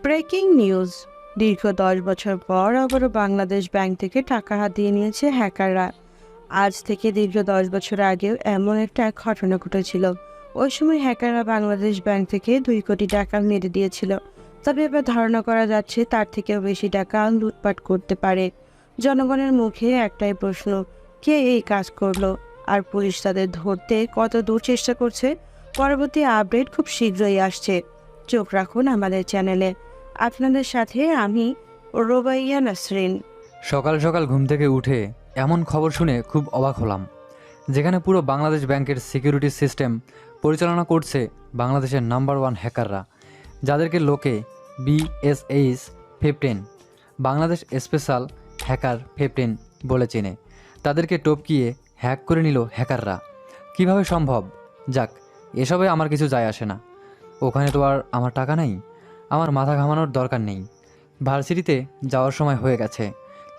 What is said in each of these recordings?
Breaking news. দীর্ঘ 10 বছর পর আবারও বাংলাদেশ ব্যাংক থেকে টাকা হাতিয়ে নিয়েছে হ্যাকাররা। আজ থেকে দীর্ঘ 10 বছর আগেও এমন একটা ঘটনা ঘটেছিল। ওই সময় হ্যাকাররা বাংলাদেশ ব্যাংক থেকে 2 কোটি টাকা মেরে দিয়েছিল। তবে এবার ধারণা করা যাচ্ছে তার থেকেও বেশি টাকা লুটপাট করতে পারে। জনগণের মুখে একটাই প্রশ্ন, কে এই কাজ করলো, আর পুলিশ তাদের ধরতে কত দূর চেষ্টা করছে। পরবর্তী আপডেট খুব শীঘ্রই আসছে, চোখ রাখুন আমাদের চ্যানেলে। আপনাদের সাথে আমি রোবাইয়া নাসরিন। সকাল সকাল ঘুম থেকে উঠে এমন খবর শুনে খুব অবাক হলাম, যেখানে পুরো বাংলাদেশ ব্যাংকের সিকিউরিটি সিস্টেম পরিচালনা করছে বাংলাদেশের নাম্বার 1 হ্যাকাররা, যাদেরকে লোকে BSH 15 বাংলাদেশ স্পেশাল হ্যাকার 15 বলে চেনে। তাদেরকে টপকিয়ে হ্যাক করে নিল হ্যাকাররা। কিভাবে সম্ভব? যাক, এসবে আমার কিছু যায় আসে না। ওখানে তো আর আমার টাকা নেই, আমার মাথা ঘামানোর দরকার নেই। ভার্সিটিতে যাওয়ার সময় হয়ে গেছে।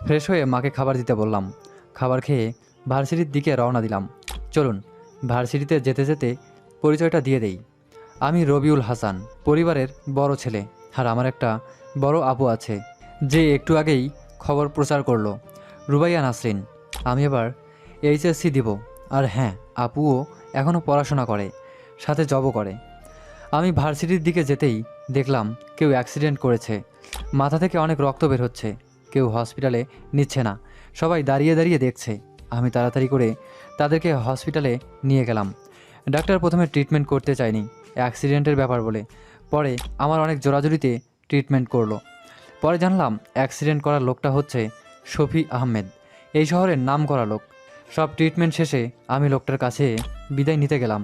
ফ্রেশ হয়ে মাকে খাবার দিতে বললাম। খাবার খেয়ে ভার্সিটির দিকে রওনা দিলাম। চলুন, ভার্সিটিতে যেতে যেতে পরিচয়টা দিয়ে দেই। আমি রবিউল হাসান, পরিবারের বড় ছেলে। আর আমার একটা বড় আপু আছে, যে একটু আগেই খবর প্রচার করলো, রুবাইয়া নাসরিন। আমি এবার HSC দিব। আর হ্যাঁ, আপুও এখনও পড়াশোনা করে, সাথে জবও করে। আমি ভার্সিটির দিকে যেতেই দেখলাম কেউ অ্যাক্সিডেন্ট করেছে, মাথা থেকে অনেক রক্ত বের হচ্ছে। কেউ হসপিটালে নিচ্ছে না, সবাই দাঁড়িয়ে দাঁড়িয়ে দেখছে। আমি তাড়াতাড়ি করে তাদেরকে হসপিটালে নিয়ে গেলাম। ডাক্তার প্রথমে ট্রিটমেন্ট করতে চায়নি, অ্যাক্সিডেন্টের ব্যাপার বলে। পরে আমার অনেক জোরাজুরিতে ট্রিটমেন্ট করলো। পরে জানলাম অ্যাক্সিডেন্ট করা লোকটা হচ্ছে শফি আহমেদ, এই শহরের নাম করা লোক। সব ট্রিটমেন্ট শেষে আমি লোকটার কাছে বিদায় নিতে গেলাম।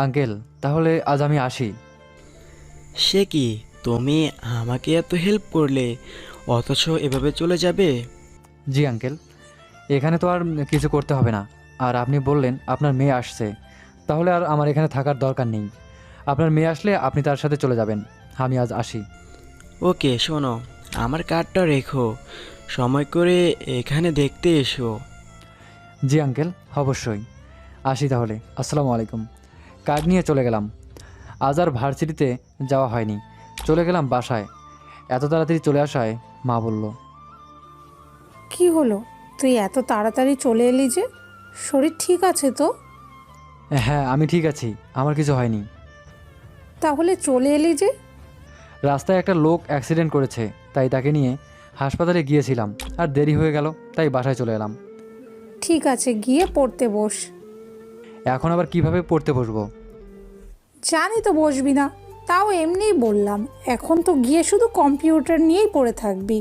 আঙ্কেল, তাহলে আজ আমি আসি। সে কি, তুমি আমাকে এত হেল্প করলে অথচ এভাবে চলে যাবে? জি আঙ্কেল, এখানে তো আর কিছু করতে হবে না। আর আপনি বললেন আপনার মেয়ে আসছে, তাহলে আর আমার এখানে থাকার দরকার নেই। আপনার মেয়ে আসলে আপনি তার সাথে চলে যাবেন। আমি আজ আসি। ওকে, শোনো, আমার কার্ডটা রেখো, সময় করে এখানে দেখতে এসো। জি আঙ্কেল, অবশ্যই। আসি তাহলে, আসসালামু আলাইকুম। কার্ড নিয়ে চলে গেলাম। আজ আর ভার্সিটিতে যাওয়া হয়নি, চলে গেলাম বাসায়। এত তাড়াতাড়ি চলে আসায় মা বলল, কি হলো, তুই এত তাড়াতাড়ি চলে এলি যে? শরীর ঠিক আছে তো? হ্যাঁ আমি ঠিক আছি, আমার কিছু হয়নি। তাহলে চলে এলি যে? রাস্তায় একটা লোক অ্যাক্সিডেন্ট করেছে, তাই তাকে নিয়ে হাসপাতালে গিয়েছিলাম। আর দেরি হয়ে গেল, তাই বাসায় চলে এলাম। ঠিক আছে, গিয়ে পড়তে বস। এখন আবার কিভাবে পড়তে বসবো? জানি তো বসবি না, তাও এমনিই বললাম। এখন তো গিয়ে শুধু কম্পিউটার নিয়েই পড়ে থাকবি।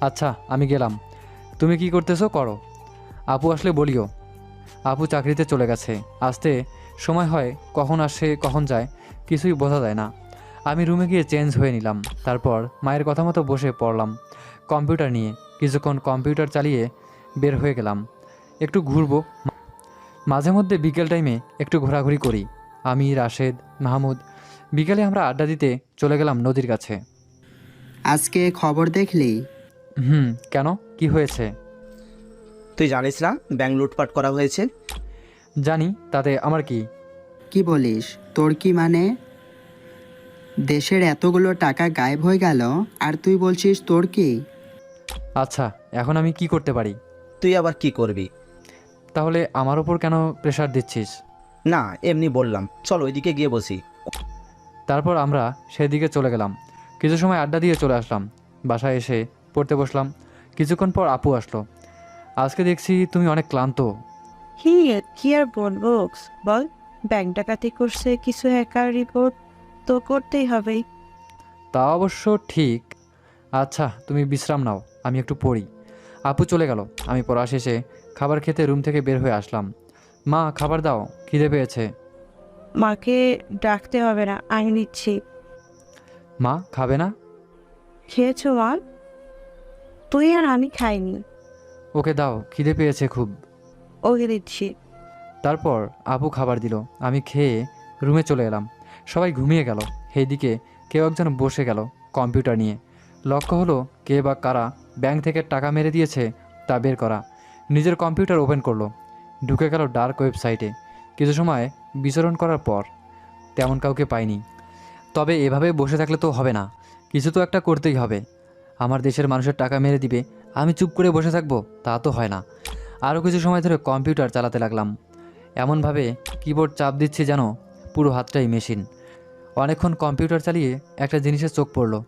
আচ্ছা, আমি গেলাম। তুমি কি করতেছো করো, আপু আসলে বলিও। আপু চাকরিতে চলে গেছে, আসতে সময় হয়, কখন আসে কখন যায় কিছুই বোঝা যায় না। আমি রুমে গিয়ে চেঞ্জ হয়ে নিলাম। তারপর মায়ের কথা মতো বসে পড়লাম কম্পিউটার নিয়ে। কিছুক্ষণ কম্পিউটার চালিয়ে বের হয়ে গেলাম, একটু ঘুরবো। মাঝে মধ্যে বিকেল টাইমে একটু ঘোরাঘুরি করি। আমি, রাশেদ, মাহমুদ বিকেলে আমরা আড্ডা দিতে চলে গেলাম নদীর কাছে। আজকে খবর দেখলি? কেন, কি হয়েছে? তুই জানিস না ব্যাংক লুটপাট করা হয়েছে? জানি, তাতে আমার কি? কি বলিস? তোর কি মানে? দেশের এতগুলো টাকা গায়েব হয়ে গেল, আর তুই বলছিস তোর কি? আচ্ছা, এখন আমি কি করতে পারি? তুই আবার কি করবি? তাহলে আমার ওপর কেন প্রেশার দিচ্ছিস? না, এমনি বললাম, চল ওইদিকে গিয়ে বসি। তারপর আমরা সেদিকে চলে গেলাম। কিছু সময় আড্ডা দিয়ে চলে আসলাম। বাসায় এসে পড়তে বসলাম। কিছুক্ষণ পর আপু আসলো। আজকে দেখছি তুমি অনেক ক্লান্ত। কি আর বলবো, বল। ব্যাংক ডাকাতি করছে, কিছু হ্যাকার রিপোর্ট তো করতেই হবে। তা অবশ্য ঠিক। আচ্ছা, তুমি বিশ্রাম নাও, আমি একটু পড়ি। আপু চলে গেল। আমি পড়া শেষে খাবার খেতে রুম থেকে বের হয়ে আসলাম। মা, খাবার দাও, খিদে পেয়েছে। মাকে ডাকতে হবে না, আমি নিচ্ছি। মা খাবে না? খেয়েছো মা? তুই আর আমি খাইনি। ওকে দাও, খিদে পেয়েছে খুব। ওকে দিচ্ছি। তারপর আপু খাবার দিল, আমি খেয়ে রুমে চলে এলাম। সবাই ঘুমিয়ে গেল। সেইদিকে কেউ একজন বসে গেল কম্পিউটার নিয়ে। লক্ষ্য হলো কে বা কারা ব্যাংক থেকে টাকা মেরে দিয়েছে তা বের করা। নিজের কম্পিউটার ওপেন করলো, ঢুকে গেল ডার্ক ওয়েবসাইটে। কিছু সময় বিচরণ করার পর তেমন কাউকে পাইনি। তবে এভাবে বসে থাকলে তো হবে না, কিছু তো একটা করতেই হবে। আমার দেশের মানুষের টাকা মেরে দিবে, আমি চুপ করে বসে থাকবো, তা তো হয় না। আরও কিছু সময় ধরে কম্পিউটার চালাতে লাগলাম। এমনভাবে কিবোর্ড চাপ দিচ্ছি যেন পুরো হাতটাই মেশিন। অনেকক্ষণ কম্পিউটার চালিয়ে একটা জিনিসের চোখ পড়লো,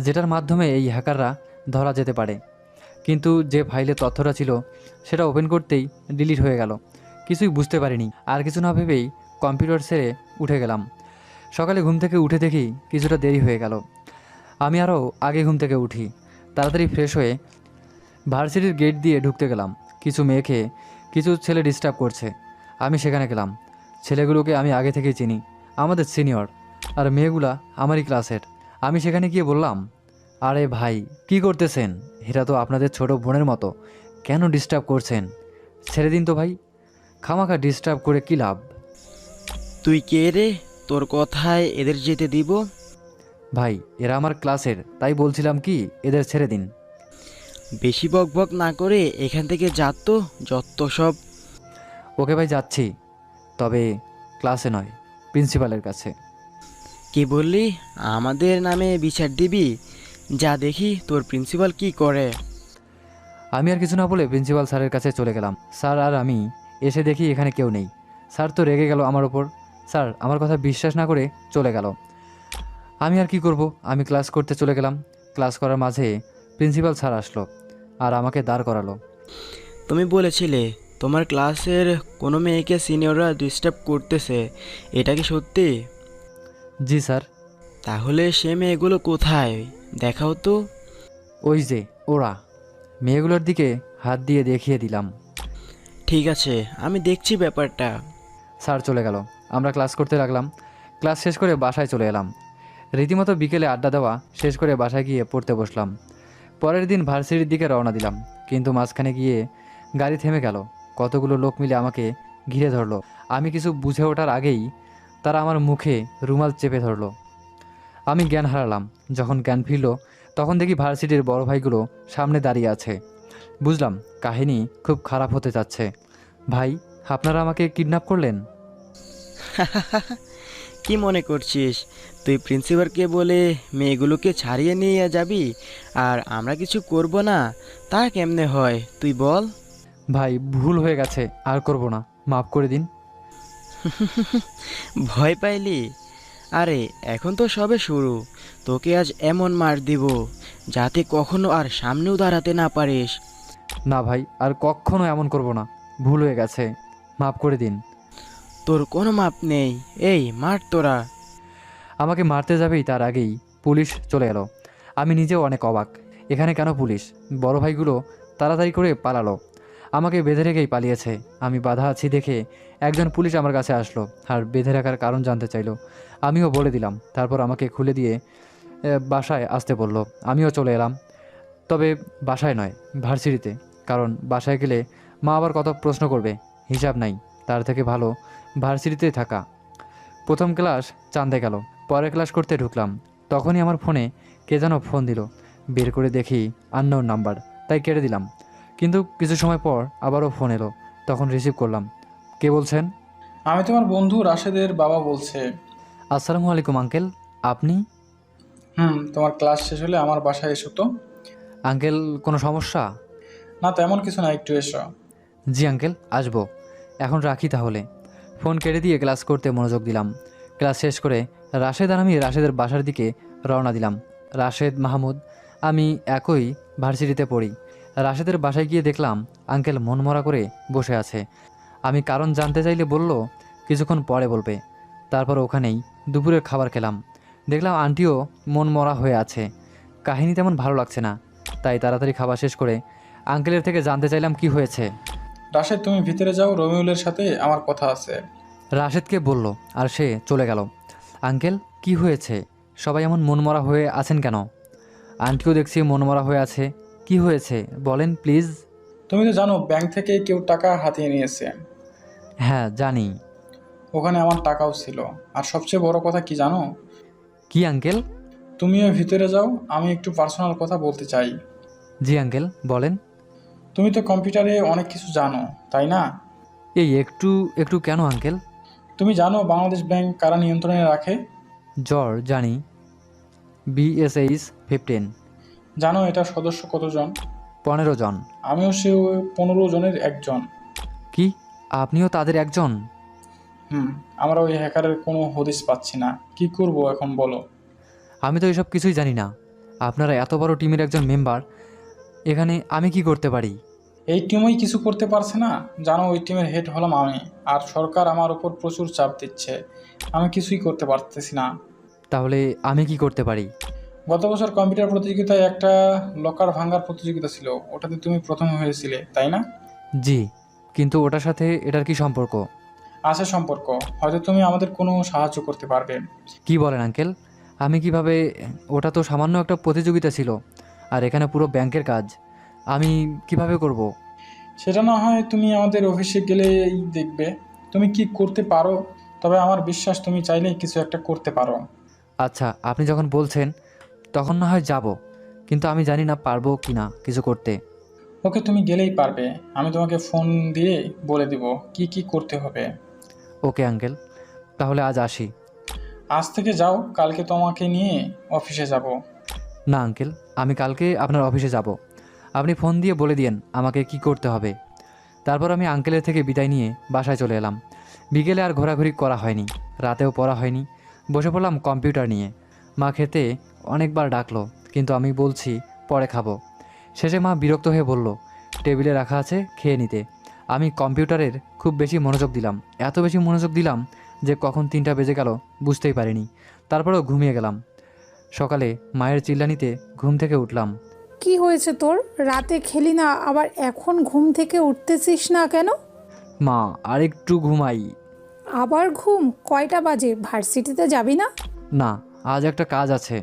যেটার মাধ্যমে এই হ্যাকাররা ধরা যেতে পারে। কিন্তু যে ফাইলে তথ্যটা ছিল সেটা ওপেন করতেই ডিলিট হয়ে গেল। কিছুই বুঝতে পারিনি। আর কিছু না ভেবেই কম্পিউটার ছেড়ে উঠে গেলাম। সকালে ঘুম থেকে উঠে দেখি কিছুটা দেরি হয়ে গেল। আমি আরও আগে ঘুম থেকে উঠি, তাড়াতাড়ি ফ্রেশ হয়ে ভার্সিটির গেট দিয়ে ঢুকতে গেলাম। কিছু মেয়েকে কিছু ছেলে ডিস্টার্ব করছে। আমি সেখানে গেলাম। ছেলেগুলোকে আমি আগে থেকেই চিনি, আমাদের সিনিয়র, আর মেয়েগুলা আমারই ক্লাসের। আমি সেখানে গিয়ে বললাম, আরে ভাই কি করতেছেন? এরা তো আপনাদের ছোট বোনের মতো, কেন ডিস্টার্ব করছেন? ছেড়ে দিন তো ভাই, খামাখা ডিস্টার্ব করে কী লাভ? তুই কে রে? তোর কথায় এদের যেতে দিব? ভাই এরা আমার ক্লাসের, তাই বলছিলাম কি এদের ছেড়ে দিন। বেশি বকবক না করে এখান থেকে যা তো, যত সব। ওকে ভাই যাচ্ছি, তবে ক্লাসে নয়, প্রিন্সিপালের কাছে। কি বললি? আমাদের নামে বিচার দিবি? যা দেখি তোর প্রিন্সিপাল কি করে। আমি আর কিছু না বলে প্রিন্সিপাল স্যারের কাছে চলে গেলাম। স্যার আর আমি এসে দেখি এখানে কেউ নেই। স্যার তো রেগে গেল আমার ওপর। স্যার আমার কথা বিশ্বাস না করে চলে গেল। আমি আর কি করব, আমি ক্লাস করতে চলে গেলাম। ক্লাস করার মাঝে প্রিন্সিপাল স্যার আসলো আর আমাকে দাঁড় করালো। তুমি বলেছিলে তোমার ক্লাসের কোনো মেয়েকে সিনিয়ররা ডিস্টার্ব করতেছে, এটা কি সত্যি? জি স্যার। তাহলে সে মেয়েগুলো কোথায়? দেখাও তো। ওই যে ওরা। মেয়েগুলোর দিকে হাত দিয়ে দেখিয়ে দিলাম। ঠিক আছে, আমি দেখছি ব্যাপারটা। স্যার চলে গেল। আমরা ক্লাস করতে লাগলাম। ক্লাস শেষ করে বাসায় চলে এলাম। রীতিমতো বিকেলে আড্ডা দেওয়া শেষ করে বাসায় গিয়ে পড়তে বসলাম। পরের দিন ভার্সিটির দিকে রওনা দিলাম, কিন্তু মাঝখানে গিয়ে গাড়ি থেমে গেল। কতগুলো লোক মিলে আমাকে ঘিরে ধরলো। আমি কিছু বুঝে ওঠার আগেই তারা আমার মুখে রুমাল চেপে ধরলো। আমি জ্ঞান হারালাম। যখন জ্ঞান ফিরল তখন দেখি ভার্সিটির বড় ভাইগুলো সামনে দাঁড়িয়ে আছে। বুঝলাম কাহিনী খুব খারাপ হতে যাচ্ছে। ভাই আপনারা আমাকে কিডন্যাপ করলেন? কি মনে করছিস তুই প্রিন্সিপালকে বলে মেয়েগুলোকে ছাড়িয়ে নিয়ে যাবি আর আমরা কিছু করব না? তা কেমনে হয় তুই বল? ভাই ভুল হয়ে গেছে, আর করব না, মাফ করে দিন। ভয় পাইলি? আরে এখন তো সবে শুরু। তোকে আজ এমন মার দিব যাতে কখনো আর সামনেও দাঁড়াতে না পারিস। না ভাই, আর কখনো এমন করব না, ভুল হয়ে গেছে, মাফ করে দিন। তোর কোনো মাপ নেই, এই মার তোরা। আমাকে মারতে যাবেই তার আগেই পুলিশ চলে এলো। আমি নিজেও অনেক অবাক, এখানে কেন পুলিশ? বড় ভাইগুলো তাড়াতাড়ি করে পালালো, আমাকে বেঁধে রেখেই পালিয়েছে। আমি বাধা আছি দেখে একজন পুলিশ আমার কাছে আসলো আর বেঁধে রাখার কারণ জানতে চাইলো। আমিও বলে দিলাম। তারপর আমাকে খুলে দিয়ে বাসায় আসতে বলল। আমিও চলে এলাম, তবে বাসায় নয়, ভার্সিটিতে। কারণ বাসায় গেলে মা আবার কত প্রশ্ন করবে, হিসাব নাই। তার থেকে ভালো ভার্সিটিতে থাকা। প্রথম ক্লাস চাঁদে গেল, পরের ক্লাস করতে ঢুকলাম। তখনই আমার ফোনে কে যেন ফোন দিল। বের করে দেখি আননোন নাম্বার, তাই কেটে দিলাম। কিন্তু কিছু সময় পর আবারও ফোন এলো, তখন রিসিভ করলাম। কে বলছেন? আমি তোমার বন্ধু রাশেদের বাবা বলছে। আসসালামু আলাইকুম আঙ্কেল, আপনি? তোমার ক্লাস শেষ হলে আমার বাসায় এসো তো। আঙ্কেল কোনো সমস্যা? না তেমন কিছু না, একটু এসো। জি আঙ্কেল, আসবো। এখন রাখি তাহলে। ফোন কেটে দিয়ে ক্লাস করতে মনোযোগ দিলাম। ক্লাস শেষ করে রাশেদ আর আমি রাশেদের বাসার দিকে রওনা দিলাম। রাশেদ মাহমুদ, আমি একই ভার্সিটিতে পড়ি। রাশেদের বাসায় গিয়ে দেখলাম আঙ্কেল মনমরা করে বসে আছে। আমি কারণ জানতে চাইলে বলল কিছুক্ষণ পরে বলবে। তারপর ওখানেই দুপুরের খাবার খেলাম। দেখলাম আন্টিও মনমরা হয়ে আছে। কাহিনী তেমন ভালো লাগছে না, তাই তাড়াতাড়ি খাবার শেষ করে আঙ্কেলের থেকে জানতে চাইলাম কি হয়েছে। রাশেদ তুমি ভিতরে যাও, রমিউলের সাথে আমার কথা আছে। রাশেদকে বলল আর সে চলে গেল। আঙ্কেল কি হয়েছে? সবাই এমন মনমরা হয়ে আছেন কেন? আন্টিও দেখছি মনমরা হয়ে আছে। কি হয়েছে বলেন প্লিজ। তুমি তো জানো ব্যাংক থেকে কেউ টাকা হাতিয়ে নিয়েছে। হ্যাঁ জানি। ওখানে আমার টাকাও ছিল। আর সবচেয়ে বড় কথা কি জানো? কি আঙ্কেল? তুমিও ভিতরে যাও, আমি একটু পার্সোনাল কথা বলতে চাই। জি আঙ্কেল বলেন। তুমি তো কম্পিউটারে অনেক কিছু জানো, তাই না? এই একটু একটু কেন আঙ্কেল? তুমি জানো বাংলাদেশ ব্যাংক কারা নিয়ন্ত্রণে রাখে? জ্বর জানি, BSH 15। জানো এটার সদস্য কতজন? 15 জন। আমিও সে 15 জনের একজন। কি, আপনিও তাদের একজন? আমরা ওই হ্যাকারের কোনো হদিস পাচ্ছি না, কি করব এখন বলো? আমি তো এসব কিছুই জানি না। আপনারা এত বড় টিমের একজন মেম্বার, এখানে আমি কি করতে পারি? এই টিমই কিছু করতে পারছে না? জানো ওই টিমের হেড হলাম আমি, আর সরকার আমার উপর প্রচুর চাপ দিচ্ছে। আমি কিছুই করতে পারতেছি না। তাহলে আমি কি করতে পারি? গত বছর কম্পিউটার প্রতিযোগিতায় একটা লকার ভাঙার প্রতিযোগিতা ছিল, ওটাতে তুমি প্রথম হয়েছিলে তাই না? জি, কিন্তু ওটার সাথে এটার কি সম্পর্ক? আছে সম্পর্ক, হয়তো তুমি আমাদের কোনো সাহায্য করতে পারবে। কি বলেন আঙ্কেল? আমি কিভাবে? ওটা তো সামান্য একটা প্রতিযোগিতা ছিল, আর এখানে পুরো ব্যাংকের কাজ। আমি কিভাবে করব? সেটা না হয় তুমি আমাদের অফিসে গেলেই দেখবে তুমি কি করতে পারো। তবে আমার বিশ্বাস তুমি চাইলেই কিছু একটা করতে পারো। আচ্ছা, আপনি যখন বলছেন তখন না হয় যাব, কিন্তু আমি জানি না পারবো কি না কিছু করতে। ওকে, তুমি গেলেই পারবে। আমি তোমাকে ফোন দিয়ে বলে দিব কি কি করতে হবে। ওকে আঙ্কেল, তাহলে আজ আসি। আজ থেকে যাও, কালকে তোমাকে নিয়ে অফিসে যাব। না আঙ্কেল, আমি কালকে আপনার অফিসে যাব। আপনি ফোন দিয়ে বলে দিয়েন আমাকে কি করতে হবে। তারপর আমি আঙ্কেলের থেকে বিদায় নিয়ে বাসায় চলে এলাম। বিকেলে আর ঘোরাঘুরি করা হয়নি, রাতেও পড়া হয়নি। বসে পড়লাম কম্পিউটার নিয়ে। মা খেতে অনেকবার ডাকলো, কিন্তু আমি বলছি পরে খাবো। শেষে মা বিরক্ত হয়ে বলল টেবিলে রাখা আছে, খেয়ে নিতে। আমি কম্পিউটারের খুব বেশি মনোযোগ দিলাম, এত বেশি মনোযোগ দিলাম যে কখন 3টা বেজে গেল বুঝতেই পারিনি। তারপরেও ঘুমিয়ে গেলাম। সকালে মায়ের চিল্লানিতে ঘুম থেকে উঠলাম। কি হয়েছে তোর? রাতে খেলি না, আবার এখন ঘুম থেকে উঠতেছিস না কেন? মা, আরেকটু ঘুমাই। আবার ঘুম? কয়টা বাজে? ভার্সিটিতে যাবি না? না, আজ একটা কাজ আছে।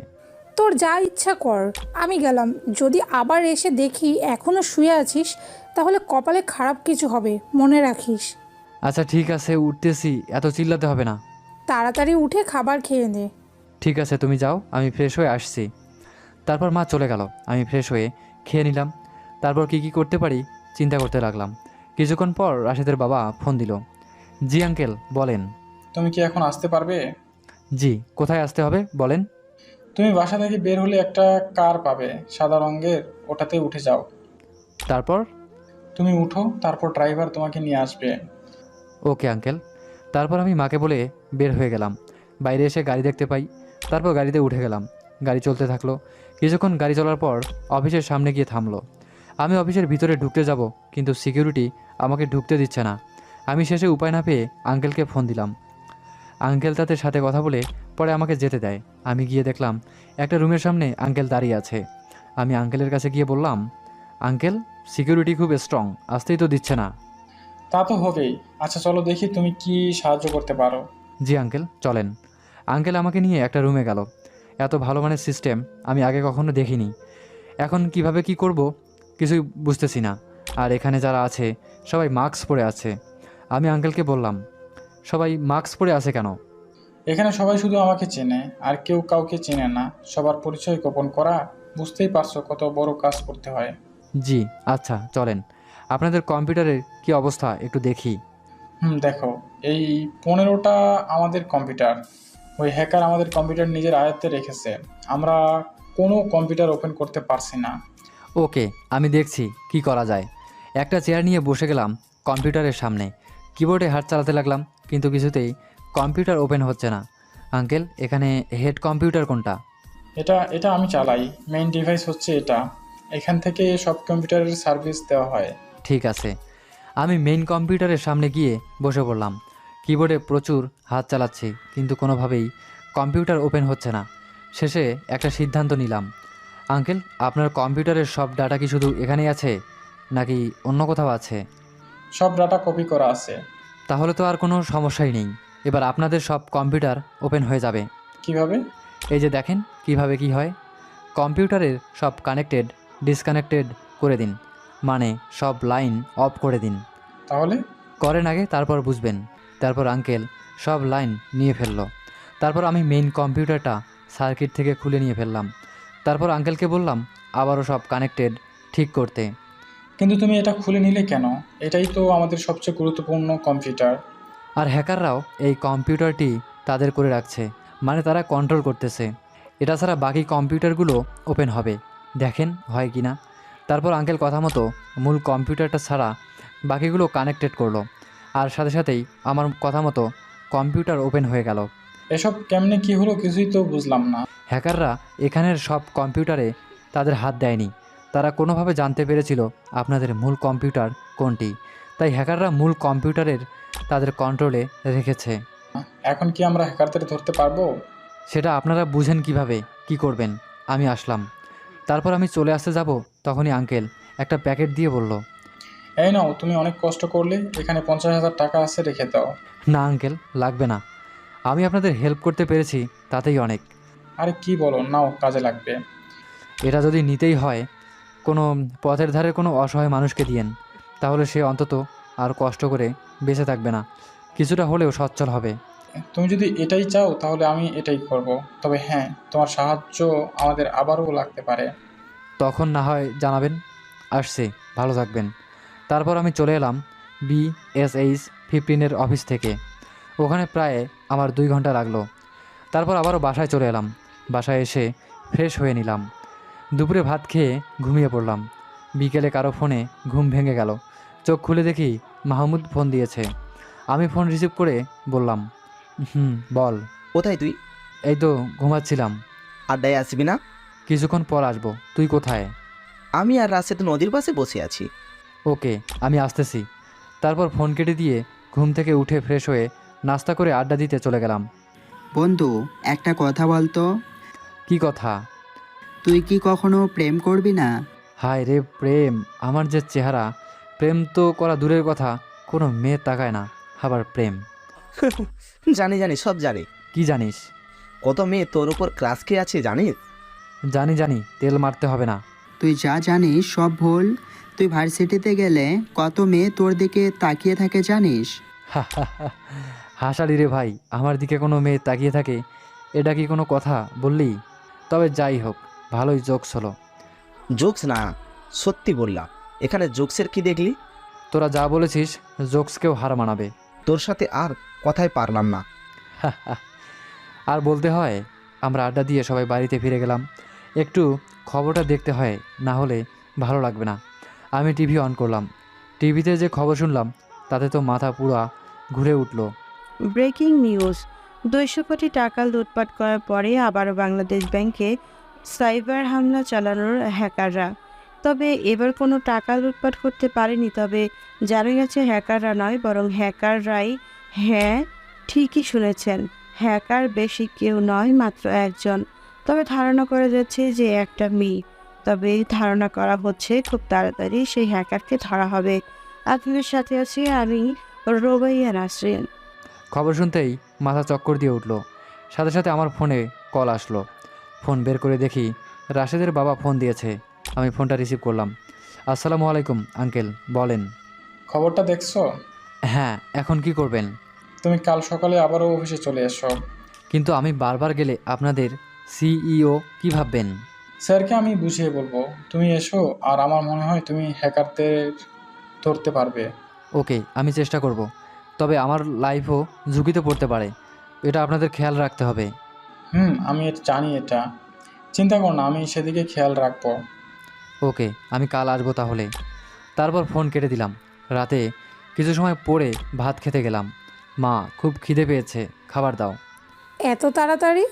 তোর যা ইচ্ছা কর, আমি গেলাম। যদি আবার এসে দেখি এখনো শুয়ে আছিস, তাহলে কপালে খারাপ কিছু হবে, মনে রাখিস। আচ্ছা ঠিক আছে, উঠতেছি, এত চিল্লাতে হবে না। তাড়াতাড়ি উঠে খাবার খেয়ে নে। ঠিক আছে, তুমি যাও, আমি ফ্রেশ হয়ে আসছি। তারপর মা চলে গেল, আমি ফ্রেশ হয়ে খেয়ে নিলাম। তারপর কি করতে পারি চিন্তা করতে লাগলাম। কিছুক্ষণ পর রাশেদের বাবা ফোন দিল। জি আঙ্কেল, বলেন। তুমি কি এখন আসতে পারবে? জি, কোথায় আসতে হবে বলেন। তুমি বাসা থেকে বের হলে একটা কার পাবে, সাদা রঙের, ওটাতে উঠে যাও। তারপর? তুমি উঠো, তারপর ড্রাইভার তোমাকে নিয়ে আসবে। Okay uncle. তারপর আমি মাকে বলে বের হয়ে গেলাম। বাইরে এসে গাড়ি দেখতে পাই, তারপর গাড়িতে উঠে গেলাম। গাড়ি চলতে থাকলো। কিছুক্ষণ গাড়ি চলার পর অফিসের সামনে গিয়ে থামলো। আমি অফিসের ভিতরে ঢুকতে যাব, কিন্তু সিকিউরিটি আমাকে ঢুকতে দিচ্ছে না। আমি শেষে উপায় না পেয়ে আঙ্কেলকে ফোন দিলাম। আঙ্কেল তাদের সাথে কথা বলে পরে আমাকে যেতে দেয়। আমি গিয়ে দেখলাম একটা রুমের সামনে আঙ্কেল দাঁড়িয়ে আছে। আমি আঙ্কেলের কাছে গিয়ে বললাম, আঙ্কেল, সিকিউরিটি খুব স্ট্রং, আসতেই তো দিচ্ছে না। তা তো হবেই। আচ্ছা চলো দেখি তুমি কি সাহায্য করতে পারো। জি আঙ্কেল, চলেন। আঙ্কেল আমাকে নিয়ে একটা রুমে গেল। এত ভালো মানের সিস্টেম আমি আগে কখনো দেখিনি। এখন কিভাবে কি করব কিছুই বুঝতেছি না। আর এখানে যারা আছে সবাই মাস্ক পরে আছে। আমি আঙ্কেলকে বললাম, সবাই মাস্ক পরে আছে কেন? এখানে সবাই শুধু আমাকে চেনে, আর কেউ কাউকে চেনে না। সবার পরিচয় গোপন করা, বুঝতেই পারছো কত বড় কাজ করতে হয়। জি আচ্ছা, চলেন। আপনাদের কম্পিউটারের কি অবস্থা একটু দেখি। দেখো, এই 15টা আমাদের কম্পিউটার। ওই হ্যাকার আমাদের কম্পিউটার নিজের আয়ত্তে রেখেছে। আমরা কোনো কম্পিউটার ওপেন করতে পারছি না। ওকে, আমি দেখছি কি করা যায়। একটা চেয়ার নিয়ে বসে গেলাম কম্পিউটারের সামনে। কিবোর্ডে হাত চালাতে লাগলাম, কিন্তু কিছুতেই কম্পিউটার ওপেন হচ্ছে না। আঙ্কেল, এখানে হেড কম্পিউটার কোনটা? এটা আমি চালাই। মেইন ডিভাইস হচ্ছে এটা। এখান থেকে সব কম্পিউটারের সার্ভিস দেওয়া হয়। ঠিক আছে। আমি মেইন কম্পিউটারের সামনে গিয়ে বসে পড়লাম। কিবোর্ডে প্রচুর হাত চালাচ্ছি, কিন্তু কোনোভাবেই কম্পিউটার ওপেন হচ্ছে না। শেষে একটা সিদ্ধান্ত নিলাম। আঙ্কেল, আপনার কম্পিউটারের সব ডাটা কি শুধু এখানেই আছে, নাকি অন্য কোথাও আছে? সব ডাটা কপি করা আছে। তাহলে তো আর কোনো সমস্যাই নেই। এবার আপনাদের সব কম্পিউটার ওপেন হয়ে যাবে। কিভাবে? এই যে দেখেন কিভাবে কি হয়। কম্পিউটারের সব কানেক্টেড ডিসকানেক্টেড করে দিন, মানে সব লাইন অফ করে দিন। তাহলে? করেন আগে, তারপর বুঝবেন। তারপর আঙ্কেল সব লাইন নিয়ে ফেললো। তারপর আমি মেইন কম্পিউটারটা সার্কিট থেকে খুলে নিয়ে ফেললাম। তারপর আঙ্কেলকে বললাম আবারও সব কানেক্টেড ঠিক করতে। কিন্তু তুমি এটা খুলে নিলে কেন? এটাই তো আমাদের সবচেয়ে গুরুত্বপূর্ণ কম্পিউটার। আর হ্যাকাররাও এই কম্পিউটারটি তাদের করে রাখছে, মানে তারা কন্ট্রোল করতেছে। এটা ছাড়া বাকি কম্পিউটারগুলো ওপেন হবে, দেখেন হয় কি না। তারপর আঙ্কেল কথা মতো মূল কম্পিউটারটা ছাড়া বাকিগুলো কানেক্টেড করলো, আর সাথে সাথেই আমার কথা মতো কম্পিউটার ওপেন হয়ে গেল। এসব কেমনে কি হলো কিছুই তো বুঝলাম না। হ্যাকাররা এখানের সব কম্পিউটারে তাদের হাত দেয়নি, তারা কোনোভাবে জানতে পেরেছিল আপনাদের মূল কম্পিউটার কোনটি, তাই হ্যাকাররা মূল কম্পিউটারের তাদের কন্ট্রোলে রেখেছে। এখন কি আমরা হ্যাকারদের ধরতে পারবো? সেটা আপনারা বুঝেন কিভাবে, কি করবেন। আমি আসলাম, তারপর আমি চলে আসতে যাব, তখনই আঙ্কেল একটা প্যাকেট দিয়ে বলল, এই নাও, তুমি অনেক কষ্ট করলে, এখানে 50,000 টাকা আছে, রেখে দাও। না আঙ্কেল, লাগবে না, আমি আপনাদের হেল্প করতে পেরেছি তাতেই অনেক। আরে কি বলো, নাও, কাজে লাগবে। এটা যদি নিতেই হয় কোনো পথের ধারে কোনো অসহায় মানুষকে দিয়েন, তাহলে সে অন্তত আর কষ্ট করে বেঁচে থাকবে না, কিছুটা হলেও সচ্ছল হবে। তুমি যদি এটাই চাও তাহলে আমি এটাই করব। তবে হ্যাঁ, তোমার সাহায্য আমাদের আবারও লাগতে পারে। তখন না হয় জানাবেন। আসছি, ভালো থাকবেন। তারপর আমি চলে এলাম BSH-15 অফিস থেকে। ওখানে প্রায় আমার 2 ঘন্টা লাগলো। তারপর আবারও বাসায় চলে এলাম। বাসায় এসে ফ্রেশ হয়ে নিলাম, দুপুরে ভাত খেয়ে ঘুমিয়ে পড়লাম। বিকেলে কারো ফোনে ঘুম ভেঙে গেল, চোখ খুলে দেখি মাহমুদ ফোন দিয়েছে। আমি ফোন রিসিভ করে বললাম, বল। কোথায় তুই? এই তো ঘুমাচ্ছিলাম। আড্ডায় আসবি না? কিছুক্ষণ পর আসবো, তুই কোথায়? আমি আর রাশেদ নদীর পাশে বসে আছি। ওকে, আমি আসতেছি। তারপর ফোন কেটে দিয়ে ঘুম থেকে উঠে ফ্রেশ হয়ে নাস্তা করে আড্ডা দিতে চলে গেলাম। বন্ধু, একটা কথা বলতো, কি কথা? তুই কি কখনো প্রেম করবি না? হায় রে প্রেম, আমার যে চেহারা! প্রেম তো করা দূরের কথা, কোনো মেয়ে তাকায় না, আবার প্রেম! জানি জানি, সব জানি। কি জানিস? কত মেয়ে তোর উপর ক্রাশ খেয়ে আছে জানিস? জানি জানি, তেল মারতে হবে না। তুই যা জানিস সব ভুল। তুই ভার্সিটিতে গেলে কত মেয়ে তোর দিকে তাকিয়ে থাকে জানিস? হাসালি রে ভাই, আমার দিকে কোনো মেয়ে তাকিয়ে থাকে, এটা কি কোনো কথা বললি? তবে যাই হোক, ভালোই জোকস হলো। জোকস না, সত্যি বললাম। এখানে জোকসের কি দেখলি? তোরা যা বলেছিস জোকসকেও হার মানাবে। তোর সাথে আর কথাই পারলাম না। আর বলতে হয়, আমরা আড্ডা দিয়ে সবাই বাড়িতে ফিরে গেলাম। একটু খবরটা দেখতে হয়, না হলে ভালো লাগবে না। আমি টিভি অন করলাম। টিভিতে যে খবর শুনলাম তাতে তো মাথা পুরা ঘুরে উঠল। ব্রেকিং নিউজ, 200 কোটি টাকা লুটপাট করার পরে আবারও বাংলাদেশ ব্যাংকে সাইবার হামলা চালানোর হ্যাকাররা। তবে এবার কোনো টাকা লুটপাট করতে পারেনি, তবে জানা গেছে হ্যাকাররা নয়, বরং হ্যাকাররাই। হ্যাঁ, ঠিকই শুনেছেন, হ্যাকার বেশি কেউ নয়, মাত্র একজন। তবে ধারণা করা যাচ্ছে যে একটা মেয়ে। তবে ধারণা করা হচ্ছে খুব তাড়াতাড়ি সেই হ্যাকারকে ধরা হবে। আপনাদের সাথে আছি আমি, রোবাইয়া নাসরিন। খবর শুনতেই মাথা চক্কর দিয়ে উঠল। সাথে সাথে আমার ফোনে কল আসলো। ফোন বের করে দেখি রাশেদের বাবা ফোন দিয়েছে। আমি ফোনটা রিসিভ করলাম। আসসালামু আলাইকুম আঙ্কেল, বলেন। খবরটা দেখছো? হ্যাঁ, এখন কি করবেন? তুমি কাল সকালে আবারও অফিসে চলে এসো। কিন্তু আমি বারবার গেলে আপনাদের CEO কি ভাববেন? স্যারকে আমি বুঝিয়ে বলবো। তুমি এসো, আর আমার মনে হয় তুমি হ্যাকারদের ধরতে পারবে। ওকে, আমি চেষ্টা করব। তবে আমার লাইফও ঝুঁকিতে পড়তে পারে, এটা আপনাদের খেয়াল রাখতে হবে। আমি জানি এটা। চিন্তা করো না, আমি সেদিকে খেয়াল রাখবো। ওকে, আমি কাল আসবো তাহলে। তারপর ফোন কেটে দিলাম। রাতে কিছু সময় পরে ভাত খেতে গেলাম। মা, খুব খিদে পেয়েছে, খাবার দাও। এত তাড়াতাড়ি?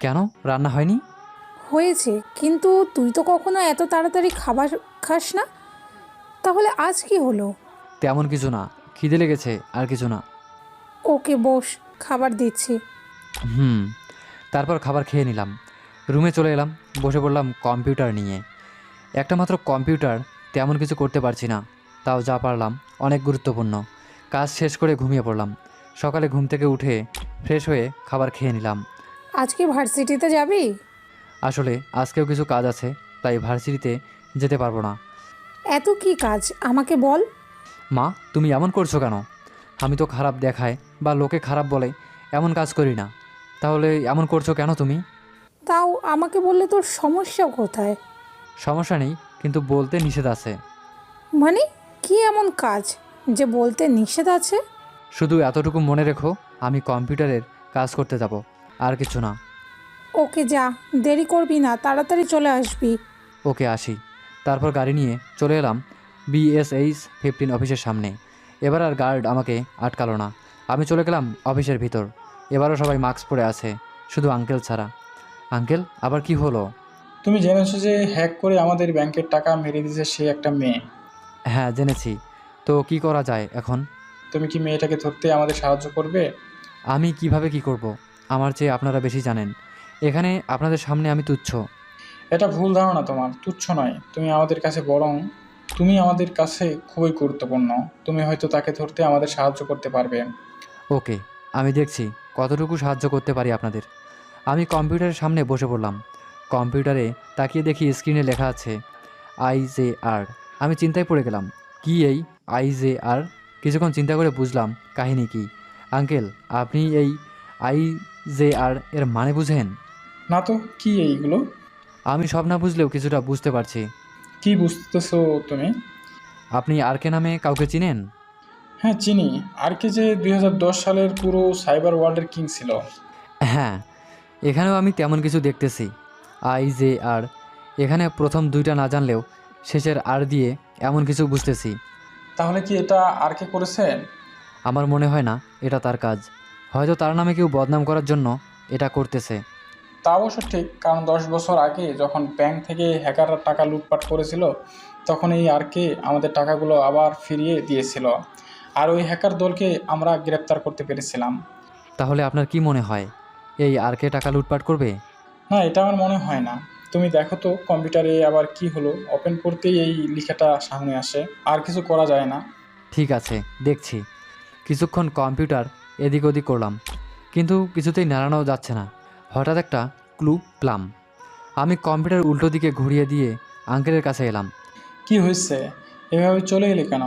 কেন, রান্না হয়নি? হয়েছে, কিন্তু তুই তো কখনো এত তাড়াতাড়ি খাবার খাস না। তাহলে আজ কি হলো? তেমন কিছু না, খিদে লেগেছে, আর কিছু না। ওকে, বস, খাবার দিচ্ছি। তারপর খাবার খেয়ে নিলাম। রুমে চলে এলাম, বসে পড়লাম কম্পিউটার নিয়ে। একটা মাত্র কম্পিউটার, তেমন কিছু করতে পারছি না, তাও যা পারলাম অনেক গুরুত্বপূর্ণ। কাজ শেষ করে ঘুমিয়ে পড়লাম। সকালে ঘুম থেকে উঠে ফ্রেশ হয়ে খাবার খেয়ে নিলাম। আজকে ভার্সিটিতে যাবি? আসলে আজকেও কিছু কাজ আছে, তাই ভার্সিটিতে যেতে পারবো না। এত কি কাজ আমাকে বল। মা, তুমি এমন করছো কেন? আমি তো খারাপ দেখায় বা লোকে খারাপ বলে এমন কাজ করি না, তাহলে এমন করছো কেন তুমি? তাও আমাকে বললে তোর সমস্যা কোথায়? সমস্যা নেই, কিন্তু বলতে নিষেধ আছে। মানে কি এমন কাজ যে বলতে নিষেধ আছে? শুধু এতটুকু মনে রেখো, আমি কম্পিউটারের কাজ করতে যাব, আর কিছু না। ওকে যা, দেরি করবি না, তাড়াতাড়ি চলে আসবি। ওকে, আসি। তারপর গাড়ি নিয়ে চলে এলাম BSH-15 অফিসের সামনে। এবার আর গার্ড আমাকে আটকালো না। আমি চলে গেলাম অফিসের ভিতর। এবারও সবাই মাস্ক পরে আছে, শুধু আঙ্কেল ছাড়া। আঙ্কেল, আবার কি হলো? তুমি জেনেছো যে হ্যাক করে আমাদের ব্যাংকের টাকা মেরে দিয়েছে সে একটা মেয়ে। হ্যাঁ, জেনেছি। তো কি করা যায় এখন? তুমি কি মেয়েটাকে ধরতে আমাদের সাহায্য করবে? আমি কিভাবে কি করব? আমার চেয়ে আপনারা বেশি জানেন। এখানে আপনাদের সামনে আমি তুচ্ছ। এটা ভুল ধারণা তোমার, তুচ্ছ নয়। তুমি আমাদের কাছে খুবই গুরুত্বপূর্ণ। তুমি হয়তো তাকে ধরতে আমাদের সাহায্য করতে পারবে। ওকে, আমি দেখছি কতটুকু সাহায্য করতে পারি আপনাদের। আমি কম্পিউটারের সামনে বসে পড়লাম। কম্পিউটারে তাকিয়ে দেখি স্ক্রিনে লেখা আছে IJR। আমি চিন্তায় পড়ে গেলাম, কি এই IJR? কিছুক্ষণ চিন্তা করে বুঝলাম কাহিনী কি। আঙ্কেল, আপনি এই IJR এর মানে বুঝেন? না তো, কি এইগুলো? আমি সব না বুঝলেও কিছুটা বুঝতে পারছি। কি বুঝতেছো তুমি? আপনি আরকে নামে কাউকে চিনেন? হ্যাঁ, চিনি। আর কে যে 2010 সালের পুরো সাইবার ওয়ার্ল্ডের কিং ছিল। হ্যাঁ, এখানেও আমি তেমন কিছু দেখতেছি। IJR, এখানে প্রথম দুইটা না জানলেও শেষের আর দিয়ে এমন কিছু বুঝতেছি। তাহলে কি এটা আর কে করেছে? আমার মনে হয় না এটা তার কাজ। হয়তো তার নামে কেউ বদনাম করার জন্য এটা করতেছে। তা অবশ্য ঠিক, কারণ 10 বছর আগে যখন ব্যাংক থেকে হ্যাকাররা টাকা লুটপাট করেছিল, তখন এই আর কে আমাদের টাকাগুলো আবার ফিরিয়ে দিয়েছিল। আর ওই হ্যাকার দলকে আমরা গ্রেপ্তার করতে পেরেছিলাম। তাহলে আপনার কি মনে হয় এই আরকে টাকা লুটপাট করবে? না, এটা আমার মনে হয় না। তুমি দেখো তো কম্পিউটারে আবার কি হলো, ওপেন করতেই এই লেখাটা সামনে আসে। আর কিছু করা যায় না। ঠিক আছে, দেখছি। কিছুক্ষণ কম্পিউটার এদিক ওদিক করলাম, কিন্তু কিছুতেই নাড়ানো যাচ্ছে না। হঠাৎ একটা ক্লু পেলাম। আমি কম্পিউটার উল্টো দিকে ঘুরিয়ে দিয়ে আঙ্কেলের কাছে এলাম। কি হয়েছে? এভাবে চলে এলে কেন?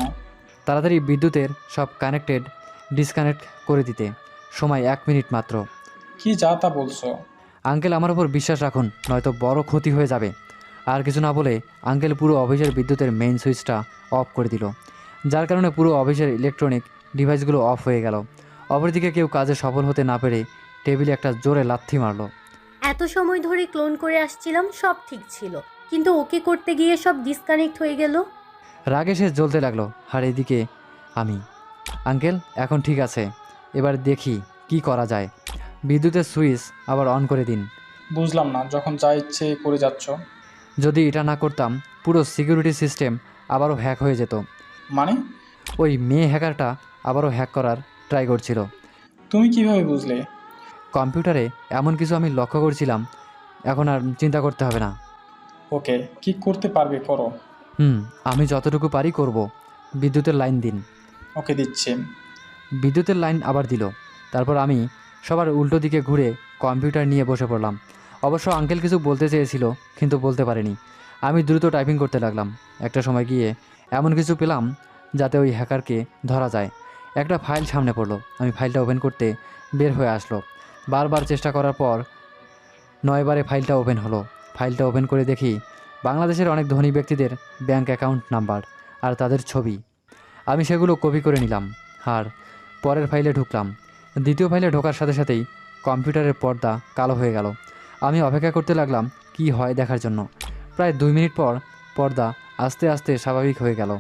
তাড়াতাড়ি বিদ্যুতের সব কানেক্টেড ডিসকানেক্ট করে দিতে। সময় 1 মিনিট মাত্র। কি যা তা বলছো? আঙ্কেল, আমার উপর বিশ্বাস রাখুন, নয়তো বড় ক্ষতি হয়ে যাবে। আর কিছু না বলে আঙ্কেল পুরো অফিসের বিদ্যুতের মেইন সুইচটা অফ করে দিল, যার কারণে পুরো অফিসের ইলেকট্রনিক ডিভাইসগুলো অফ হয়ে গেল। অপরদিকে কেউ কাজে সফল হতে না পেরে টেবিলে একটা জোরে লাথি মারলো। এত সময় ধরে ক্লোন করে আসছিলাম, সব ঠিক ছিল, কিন্তু ওকে করতে গিয়ে সব ডিসকানেক্ট হয়ে গেল। রাগে সে জ্বলতে লাগলো। আর এদিকে আমি, আঙ্কেল এখন ঠিক আছে, এবার দেখি কি করা যায়। বিদ্যুতের সুইচ আবার অন করে দিন। বুঝলাম না, যখন যা ইচ্ছে করে যাচ্ছ। যদি এটা না করতাম পুরো সিকিউরিটি সিস্টেম আবারও হ্যাক হয়ে যেত। মানে? ওই মেয়ে হ্যাকারটা আবারও হ্যাক করার ট্রাই করছিল। তুমি কিভাবে বুঝলে? কম্পিউটারে এমন কিছু আমি লক্ষ্য করছিলাম। এখন আর চিন্তা করতে হবে না। ওকে, কি করতে পারবে করো। আমি যতটুকু পারি করব। বিদ্যুতের লাইন দিন। ওকে, দিচ্ছি। বিদ্যুতের লাইন আবার দিল। তারপর আমি সবার উল্টো দিকে ঘুরে কম্পিউটার নিয়ে বসে পড়লাম। অবশ্য আঙ্কেল কিছু বলতে চেয়েছিল, কিন্তু বলতে পারেনি। আমি দ্রুত টাইপিং করতে লাগলাম। একটা সময় গিয়ে এমন কিছু পেলাম যাতে ওই হ্যাকারকে ধরা যায়। একটা ফাইল সামনে পড়লো। আমি ফাইলটা ওপেন করতে বের হয়ে আসলো। বারবার চেষ্টা করার পর 9 বারে ফাইলটা ওপেন হলো। ফাইলটা ওপেন করে দেখি বাংলাদেশের অনেক ধনী ব্যক্তিদের ব্যাংক অ্যাকাউন্ট নাম্বার আর তাদের ছবি। আমি সেগুলো কপি করে নিলাম আর পরের ফাইলে ঢুকলাম। দ্বিতীয় ফাইলে ঢোকার সাথে সাথেই কম্পিউটারের পর্দা কালো হয়ে গেল। আমি অপেক্ষা করতে লাগলাম কি হয় দেখার জন্য। প্রায় 2 মিনিট পর পর্দা আস্তে আস্তে স্বাভাবিক হয়ে গেল।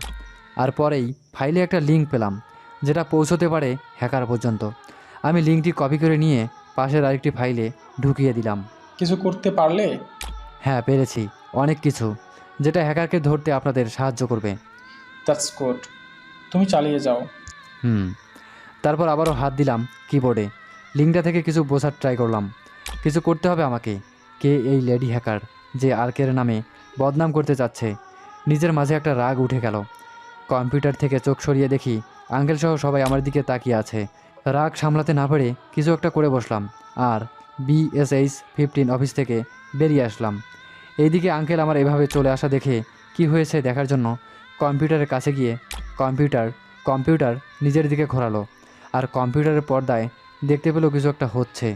আর পরেই ফাইলে একটা লিঙ্ক পেলাম, যেটা পৌঁছতে পারে হ্যাকার পর্যন্ত। আমি লিঙ্কটি কপি করে নিয়ে পাশের আরেকটি ফাইলে ঢুকিয়ে দিলাম। কিছু করতে পারলে? হ্যাঁ, পেরেছি। অনেক কিছু, যেটা হ্যাকারকে ধরতে আপনাদের সাহায্য করবে। That's good. তুমি চালিয়ে যাও। তারপর আবারও হাত দিলাম কিবোর্ডে। লিঙ্কটা থেকে কিছু বোঝার ট্রাই করলাম। কিছু করতে হবে আমাকে। কে এই লেডি হ্যাকার যে আর্কের নামে বদনাম করতে চাচ্ছে? নিজের মাঝে একটা রাগ উঠে গেল। কম্পিউটার থেকে চোখ সরিয়ে দেখি আঙ্কেল সহ সবাই আমার দিকে তাকিয়ে আছে। রাগ সামলাতে না পেরে কিছু একটা করে বসলাম আর BSH-15 অফিস থেকে বেরিয়ে আসলাম। এইদিকে আঙ্কেল আমার এভাবে চলে আসা দেখে কি হয়েছে দেখার জন্য কম্পিউটারের কাছে গিয়ে কম্পিউটার নিজের দিকে ঘোরালো। আর কম্পিউটারের পর্দায় দেখতে পেলো কিছু একটা হচ্ছে।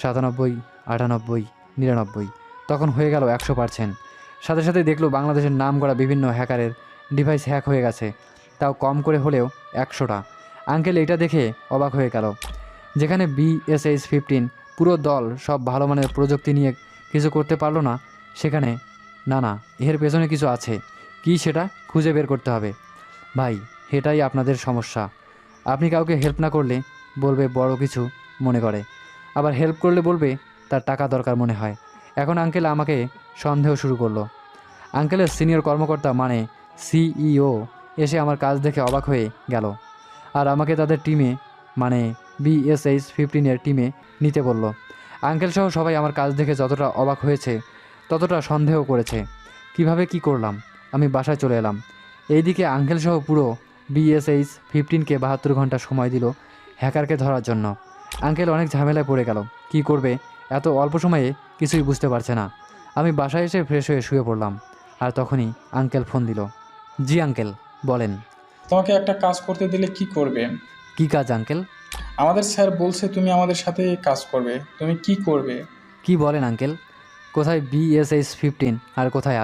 97, 98, 99, তখন হয়ে গেল 100%। সাথে সাথে দেখলো বাংলাদেশের নাম করা বিভিন্ন হ্যাকারের ডিভাইস হ্যাক হয়ে গেছে। তাও কম করে হলেও 100টা। আঙ্কেল এটা দেখে অবাক হয়ে গেল। যেখানে BSH-15 পুরো দল সব ভালো মানের প্রযুক্তি নিয়ে কিছু করতে পারলো না, সেখানে না এর পেছনে কিছু আছে। কি সেটা খুঁজে বের করতে হবে। ভাই, এটাই আপনাদের সমস্যা। আপনি কাউকে হেল্প না করলে বলবে বড় কিছু মনে করে, আবার হেল্প করলে বলবে তার টাকা দরকার মনে হয়। এখন আঙ্কেল আমাকে সন্দেহ শুরু করলো। আঙ্কেলের সিনিয়র কর্মকর্তা মানে CEO এসে আমার কাজ দেখে অবাক হয়ে গেল আর আমাকে তাদের টিমে মানে BSH-15 টিমে নিতে বলল। আঙ্কেল সহ সবাই আমার কাজ দেখে যতটা অবাক হয়েছে ততটা সন্দেহ করেছে। কিভাবে কি করলাম? আমি বাসায় চলে এলাম। এইদিকে আঙ্কেল সহ পুরো BSH-15কে 72 ঘন্টা সময় দিল হ্যাকারকে ধরার জন্য। আঙ্কেল অনেক ঝামেলায় পড়ে গেল। কি করবে এত অল্প সময়ে কিছুই বুঝতে পারছে না। আমি বাসায় এসে ফ্রেশ হয়ে শুয়ে পড়লাম আর তখনই আঙ্কেল ফোন দিল। জি আঙ্কেল, বলেন। তোমাকে একটা কাজ করতে দিলে কি করবে? কি কাজ আঙ্কেল? আমাদের স্যার বলছে তুমি আমাদের সাথে কাজ করবে, তুমি কি করবে? কি বলেন আঙ্কেল? কোথায় BSH-15 আর কোথায়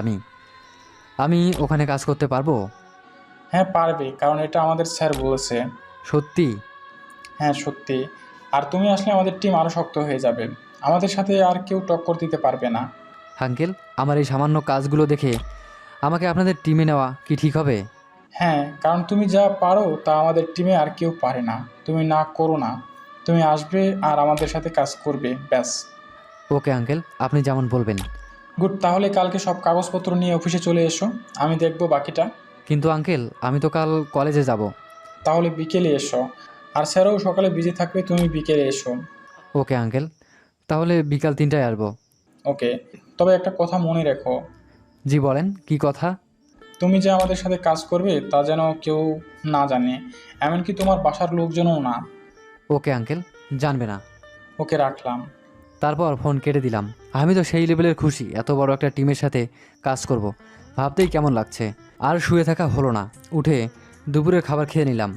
আমি ওখানে কাজ করতে পারবো? হ্যাঁ পারবে, কারণ এটা আমাদের স্যার বলেছে। সত্যি? হ্যাঁ সত্যি। আর তুমি আসলে আমাদের টিম আরও শক্ত হয়ে যাবে, আমাদের সাথে আর কেউ টক্কর দিতে পারবে না। আঙ্কেল, আমার এই সামান্য কাজগুলো দেখে আমাকে আপনাদের টিমে নেওয়া কি ঠিক হবে? হ্যাঁ, কারণ তুমি যা পারো তা আমাদের টিমে আর কেউ পারে না। তুমি না করো না, তুমি আসবে আর আমাদের সাথে কাজ করবে, ব্যাস। ওকে আঙ্কেল, আপনি যেমন বলবেন। গুড, তাহলে কালকে সব কাগজপত্র নিয়ে অফিসে চলে এসো, আমি দেখব বাকিটা। কিন্তু আঙ্কেল, আমি তো কাল কলেজে যাব। তাহলে বিকেলে এসো, আর স্যারও সকালে বিজি থাকবে, তুমি বিকেলে এসো। ওকে আঙ্কেল, তাহলে বিকাল 3টায় আসবো। ওকে, তবে একটা কথা মনে রেখো। জি বলেন, কি কথা? তুমি যে আমাদের সাথে কাজ করবে তা যেন কেউ না জানে, এমনকি তোমার বাসার লোকজনও না। ওকে আঙ্কেল, জানবে না। ওকে, রাখলাম। তারপর ফোন কেটে দিলাম। আমি তো সেই লেভেলের খুশি, এত বড় একটা টিমের সাথে কাজ করব ভাবতেই কেমন লাগছে। আর শুয়ে থাকা হলো না, উঠে দুপুরের খাবার খেয়ে নিলাম।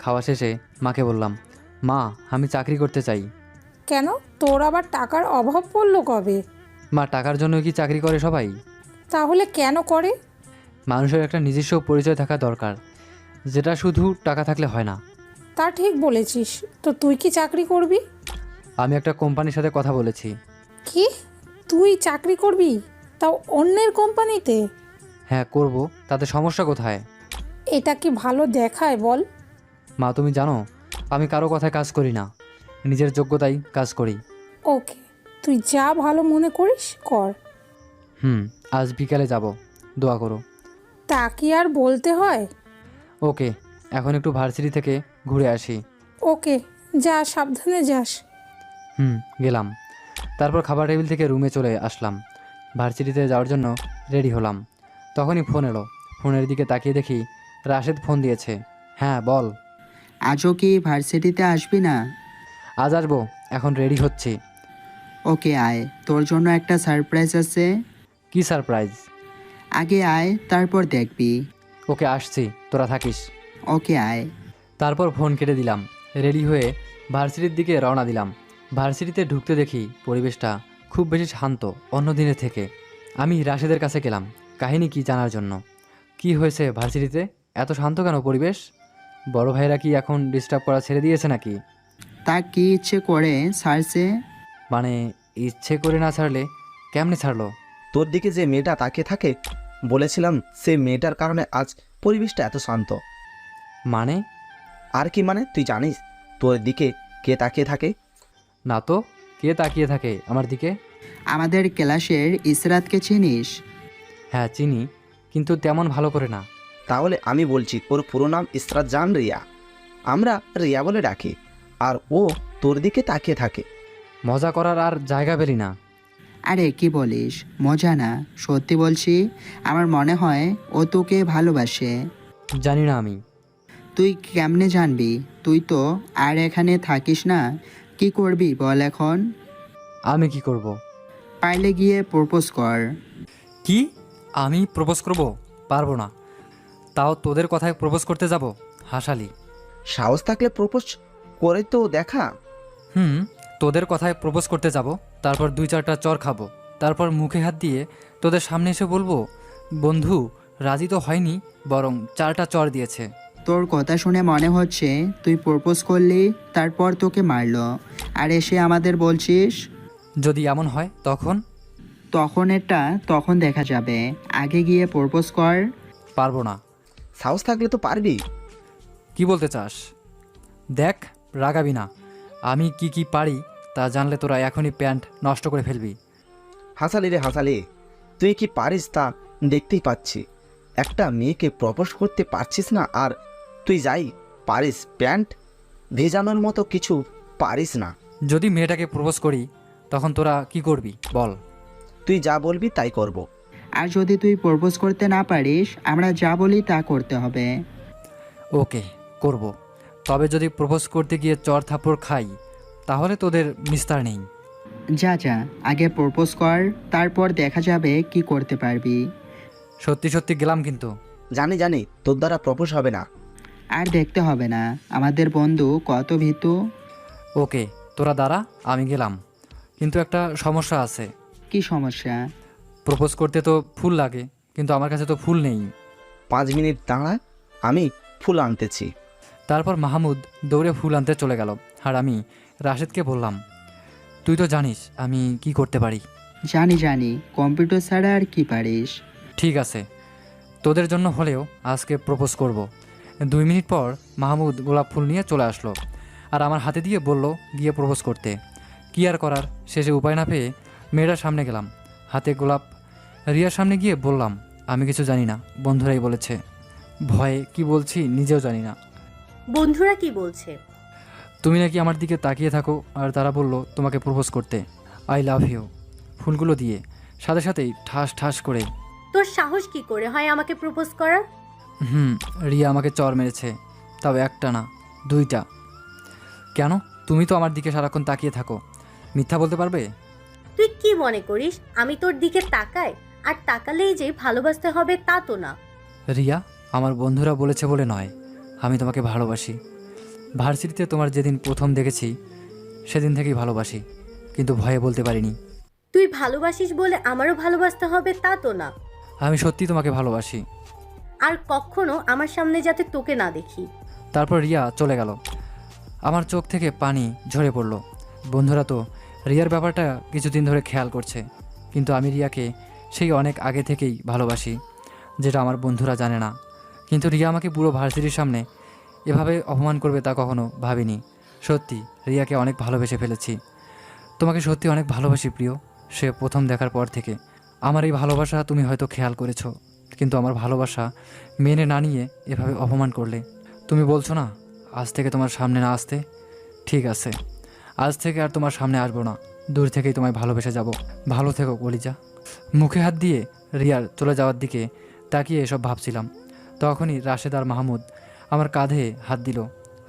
খাওয়া শেষে মাকে বললাম, মা আমি চাকরি করতে চাই। কেন, তোর আবার টাকার অভাব পড়লো কবে? মা, টাকার জন্য কি চাকরি করে সবাই? তাহলে কেন করে? মানুষের একটা নিজস্ব পরিচয় থাকা দরকার, যেটা শুধু টাকা থাকলে হয় না। তা ঠিক বলেছিস। তো তুই কি চাকরি করবি? আমি একটা কোম্পানির সাথে কথা বলেছি। কি, তুই চাকরি করবি, তাও অন্যের কোম্পানিতে? হ্যাঁ করব, তাতে সমস্যা কোথায়? এটা কি ভালো দেখায় বল? মা তুমি জানো, আমি কারো কথায় কাজ করি না, নিজের যোগ্যতায় কাজ করি। ওকে, তুই যা ভালো মনে করিস কর। আজ বিকালে যাব, দোয়া করো। তা কি আর বলতে হয়? ওকে, এখন একটু ভার্সিটি থেকে ঘুরে আসি। ওকে, যা, সাবধানে যাস। গেলাম। তারপর খাবার টেবিল থেকে রুমে চলে আসলাম। ভার্সিটিতে যাওয়ার জন্য রেডি হলাম। তখনই ফোন এলো। ফোনের দিকে তাকিয়ে দেখি রাশেদ ফোন দিয়েছে। হ্যাঁ বল। আজও কি ভার্সিটিতে আসবি না? আজ আসবো, এখন রেডি হচ্ছি। ওকে আয়, তোর জন্য একটা সারপ্রাইজ আছে। কি সারপ্রাইজ? আগে আয়, তারপর দেখবি। ওকে আসছি, তোরা থাকিস। ওকে আয়। তারপর ফোন কেটে দিলাম। রেডি হয়ে ভার্সিটির দিকে রওনা দিলাম। ভার্সিটিতে ঢুকতে দেখি পরিবেশটা খুব বেশি শান্ত অন্য দিনের থেকে। আমি রাশেদের কাছে গেলাম কাহিনী কি জানার জন্য। কি হয়েছে ভার্সিটিতে, এত শান্ত কেন পরিবেশ? বড় ভাইরা কি এখন ডিস্টার্ব করা ছেড়ে দিয়েছে নাকি? তা কি ইচ্ছে করে ছাড়ছে? মানে ইচ্ছে করে না ছাড়লে কেমনে ছাড়লো? তোর দিকে যে মেয়েটা তাকিয়ে থাকে, বলেছিলাম সে মেয়েটার কারণে আজ পরিবেশটা এত শান্ত। মানে? আর কি মানে, তুই জানিস তোর দিকে কে তাকিয়ে থাকে? না তো, কে তাকিয়ে থাকে আমার দিকে? আমাদের ক্লাসের ইসরাতকে চিনিস? হ্যাঁ চিনি, কিন্তু তেমন ভালো করে না। তাহলে আমি বলছি, তোর পুরো নাম ইসরাত জান রিয়া, আমরা রিয়া বলে ডাকি, আর ও তোর দিকে তাকিয়ে থাকে। মজা করার আর জায়গা পেলি না। আরে কি বলিস, মজা না, সত্যি বলছি। আমার মনে হয় ও তোকে ভালোবাসে। জানি না আমি। তুই কেমনে জানবি? তুই তো আর এখানে থাকিস না। কি করবি বল এখন? আমি কি করব? পারলে গিয়ে প্রপোজ কর। কি? আমি প্রপোজ করব? পারবো না। তাও তোদের কথায় প্রপোজ করতে যাব? হাসালি। সাহস থাকলে প্রপোজ করে তো দেখা। তোদের কথায় প্রপোজ করতে যাব, তারপর 2-4টা চর খাবো, তারপর মুখে হাত দিয়ে তোদের সামনে এসে বলবো, বন্ধু রাজি তো হয়নি, বরং 4টা চর দিয়েছে। তোর কথা শুনে মনে হচ্ছে তুই প্রপোজ করলি, তারপর তোকে মারলো, আর এসে আমাদের বলছিস যদি এমন হয় তখন? তখন এটা তখন দেখা যাবে, আগে গিয়ে প্রপোজ কর। পারবো না। সাহস থাকলে তো পারবি। কি বলতে চাস? দেখ, রাগাবি না। আমি কি কি পারি তা জানলে তোরা এখনই প্যান্ট নষ্ট করে ফেলবি। হাসালি রে হাসালি, তুই কি পারিস তা দেখতেই পাচ্ছি। একটা মেয়েকে প্রপোজ করতে পারছিস না, আর তুই যাই পারিস প্যান্ট ভেজানোর মতো কিছু পারিস না। যদি মেয়েটাকে প্রপোজ করি তখন তোরা কি করবি বল? তুই যা বলবি তাই করব। আর যদি তুই প্রপোজ করতে না পারিস, আমরা যা বলি তা করতে হবে। ওকে, করব। তবে যদি প্রপোজ করতে গিয়ে চর থাপ্পড় খাই তাহলে তোদের নিস্তার নেই। যা যা, আগে প্রপোজ কর, তারপর দেখা যাবে কি করতে পারবি। সত্যি সত্যি গেলাম কিন্তু। জানি জানি তোর দ্বারা প্রপোজ হবে না। আর দেখতে হবে না, আমাদের বন্ধু কত ভীতু। ওকে, তোরা দাঁড়া, আমি গেলাম। কিন্তু একটা সমস্যা আছে। কি সমস্যা? প্রপোজ করতে তো ফুল লাগে, কিন্তু আমার কাছে তো ফুল নেই। 5 মিনিট দাঁড়া, আমি ফুল আনতেছি। তারপর মাহমুদ দৌড়ে ফুল আনতে চলে গেল, আর আমি রাশেদকে বললাম, তুই তো জানিস আমি কি করতে পারি। জানি জানি, কম্পিউটার ছাড়া আর কি পারিস। ঠিক আছে, তোদের জন্য হলেও আজকে প্রপোজ করব। 2 মিনিট পর মাহমুদ গোলাপ ফুল নিয়ে চলে আসলো আর আমার হাতে দিয়ে বলল গিয়ে প্রপোজ করতে। কি আর করার, শেষে উপায় না পেয়ে মেয়েটার সামনে গেলাম, হাতে গোলাপ। রিয়ার সামনে গিয়ে বললাম, আমি কিছু জানি না, বন্ধুরাই বলেছে। ভয়ে কি বলছি নিজেও জানি না। বন্ধুরা কি বলছে? তুমি নাকি আমার দিকে তাকিয়ে থাকো, আর তারা বলল তোমাকে প্রপোজ করতে। I love you. ফুলগুলো দিয়ে সাথে সাথেই ঠাস ঠাস করে। তোর সাহস কি করে হয় আমাকে প্রপোজ করার? রিয়া আমাকে চর মেরেছে, তাও একটা না, 2টা। কেন? তুমি তো আমার দিকে সারাক্ষণ তাকিয়ে থাকো, মিথ্যা বলতে পারবে? তুই কি মনে করিস আমি তোর দিকে তাকাই আর তাকালেই যে ভালোবাসতে হবে তা তো না। রিয়া, আমার বন্ধুরা বলেছে বলে নয়, আমি তোমাকে ভালোবাসি। ভার্সিটিতে তোমার যেদিন প্রথম দেখেছি সেদিন থেকেই ভালোবাসি, কিন্তু ভয়ে বলতে পারিনি। তুই ভালোবাসিস বলে আমারও ভালোবাসতে হবে তা তো না। আমি সত্যি তোমাকে ভালোবাসি। আর কখনো আমার সামনে যাতে তোকে না দেখি। তারপর রিয়া চলে গেল, আমার চোখ থেকে পানি ঝরে পড়ল। বন্ধুরা তো রিয়ার ব্যাপারটা কিছুদিন ধরে খেয়াল করছে, কিন্তু আমি রিয়াকে সেই অনেক আগে থেকেই ভালোবাসি, যেটা আমার বন্ধুরা জানে না। কিন্তু রিয়া আমাকে পুরো ভার্সিটির সামনে এভাবে অপমান করবে তা কখনো ভাবিনি। সত্যি রিয়াকে অনেক ভালোবেসে ফেলেছি। তোমাকে সত্যি অনেক ভালোবাসি প্রিয়। সে প্রথম দেখার পর থেকে আমার এই ভালোবাসা তুমি হয়তো খেয়াল করেছো, কিন্তু আমার ভালোবাসা মেনে না নিয়ে এভাবে অপমান করলে। তুমি বলছো না আজ থেকে তোমার সামনে না আসতে? ঠিক আছে, আজ থেকে আর তোমার সামনে আসবো না, দূর থেকেই তোমায় ভালোবেসে যাব। ভালো থেকো কলিজা। মুখে হাত দিয়ে রিয়ার চলে যাওয়ার দিকে তাকিয়ে এসব ভাবছিলাম, তখনই রাশেদ আর মাহমুদ আমার কাঁধে হাত দিল।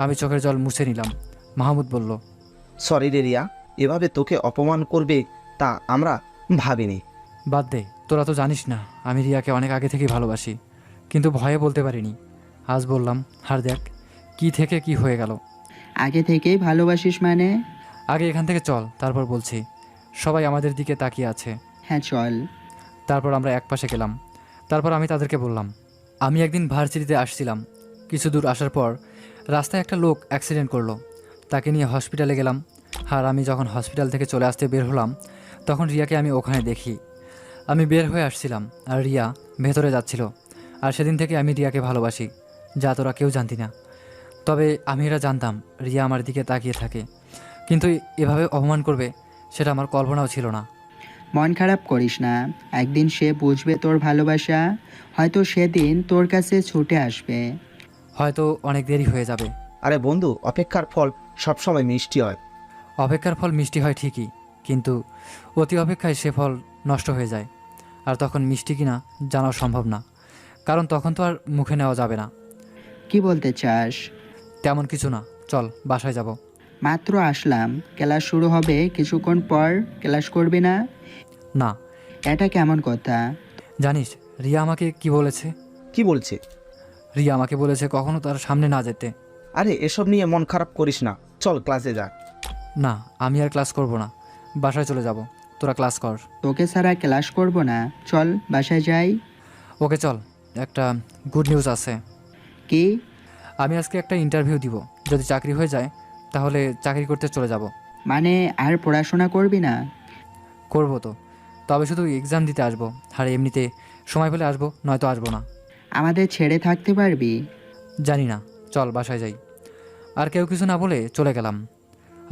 আমি চোখের জল মুছে নিলাম। মাহমুদ বলল, সরি রে রিয়া, এভাবে তোকে অপমান করবে তা আমরা ভাবিনি। বাদ দে, তোরা তো জানিস না আমি রিয়াকে অনেক আগে থেকেই ভালোবাসি, কিন্তু ভয়ে বলতে পারিনি। আজ বললাম, আর দেখ কি থেকে কি হয়ে গেল। আগে থেকেই ভালোবাসিস মানে? আগে এখান থেকে চল, তারপর বলছি। সবাই আমাদের দিকে তাকিয়ে আছে। হ্যাঁ চল। তারপর আমরা একপাশে গেলাম। তারপর আমি তাদেরকে বললাম, আমি একদিন ভার্সিটিতে আসছিলাম। কিছু দূর আসার পর রাস্তায় একটা লোক অ্যাক্সিডেন্ট করলো, তাকে নিয়ে হসপিটালে গেলাম। আর আমি যখন হসপিটাল থেকে চলে আসতে বের হলাম তখন রিয়াকে আমি ওখানে দেখি। আমি বের হয়ে আসছিলাম আর রিয়া ভেতরে যাচ্ছিল। আর সেদিন থেকে আমি রিয়াকে ভালোবাসি, যা তোরা কেউ জানতি না। তবে আমি এটা জানতাম রিয়া আমার দিকে তাকিয়ে থাকে, কিন্তু এভাবে অপমান করবে সেটা আমার কল্পনাও ছিল না। মন খারাপ করিস না, একদিন সে বুঝবে তোর ভালোবাসা, হয়তো সেদিন তোর কাছে ছুটে আসবে। হয়তো অনেক দেরি হয়ে যাবে। আরে বন্ধু, অপেক্ষার ফল সবসময় মিষ্টি হয়। অপেক্ষার ফল মিষ্টি হয় ঠিকই, কিন্তু অতি অপেক্ষায় সে ফল নষ্ট হয়ে যায়। আর তখন মিষ্টি কিনা জানাও সম্ভব না, কারণ তখন তো আর মুখে নেওয়া যাবে না। কি বলতে চাস? তেমন কিছু না, চল বাসায় যাব। মাত্র আসলাম, ক্লাস শুরু হবে কিছুক্ষণ পর, ক্লাস করবি না? না। এটা কেমন কথা? জানিস রিয়া আমাকে কি বলেছে? কি বলছে? রিয়া আমাকে বলেছে কখনো তার সামনে না যেতে। আরে এসব নিয়ে মন খারাপ করিস না, চল ক্লাসে যা। না, আমি আর ক্লাস করব না, বাসায় চলে যাব। তোরা ক্লাস কর। তোকে ছাড়া ক্লাস করব না, চল বাসায় যাই। ওকে চল, একটা গুড নিউজ আছে। কি? আমি আজকে একটা ইন্টারভিউ দিব, যদি চাকরি হয়ে যায় তাহলে চাকরি করতে চলে যাব। মানে আর পড়াশোনা করবি না? করব তো, তবে শুধু এক্সাম দিতে আসবো, আর এমনিতে সময় পেলে আসবো, নয়তো আসবো না। আমাদের ছেড়ে থাকতে পারবি? জানি না, চল বাসায় যাই। আর কেউ কিছু না বলে চলে গেলাম।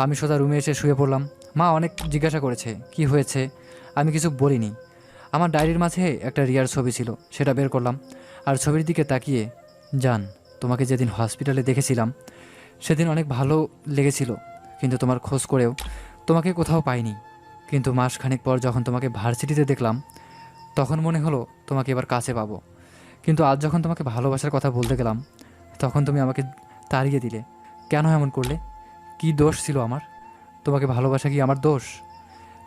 আমি সোজা রুমে এসে শুয়ে পড়লাম। মা অনেক জিজ্ঞাসা করেছে কি হয়েছে, আমি কিছু বলিনি। আমার ডায়েরির মাঝে একটা রিয়ার ছবি ছিল, সেটা বের করলাম আর ছবির দিকে তাকিয়ে, জান, তোমাকে যেদিন হসপিটালে দেখেছিলাম সেদিন অনেক ভালো লেগেছিল, কিন্তু তোমার খোঁজ করেও তোমাকে কোথাও পাইনি। কিন্তু মাসখানেক পর যখন তোমাকে ভার্সিটিতে দেখলাম তখন মনে হলো তোমাকে এবার কাছে পাবো। কিন্তু আজ যখন তোমাকে ভালোবাসার কথা বলতে গেলাম তখন তুমি আমাকে তাড়িয়ে দিলে। কেন এমন করলে? কি দোষ ছিল আমার? তোমাকে ভালোবাসা কি আমার দোষ?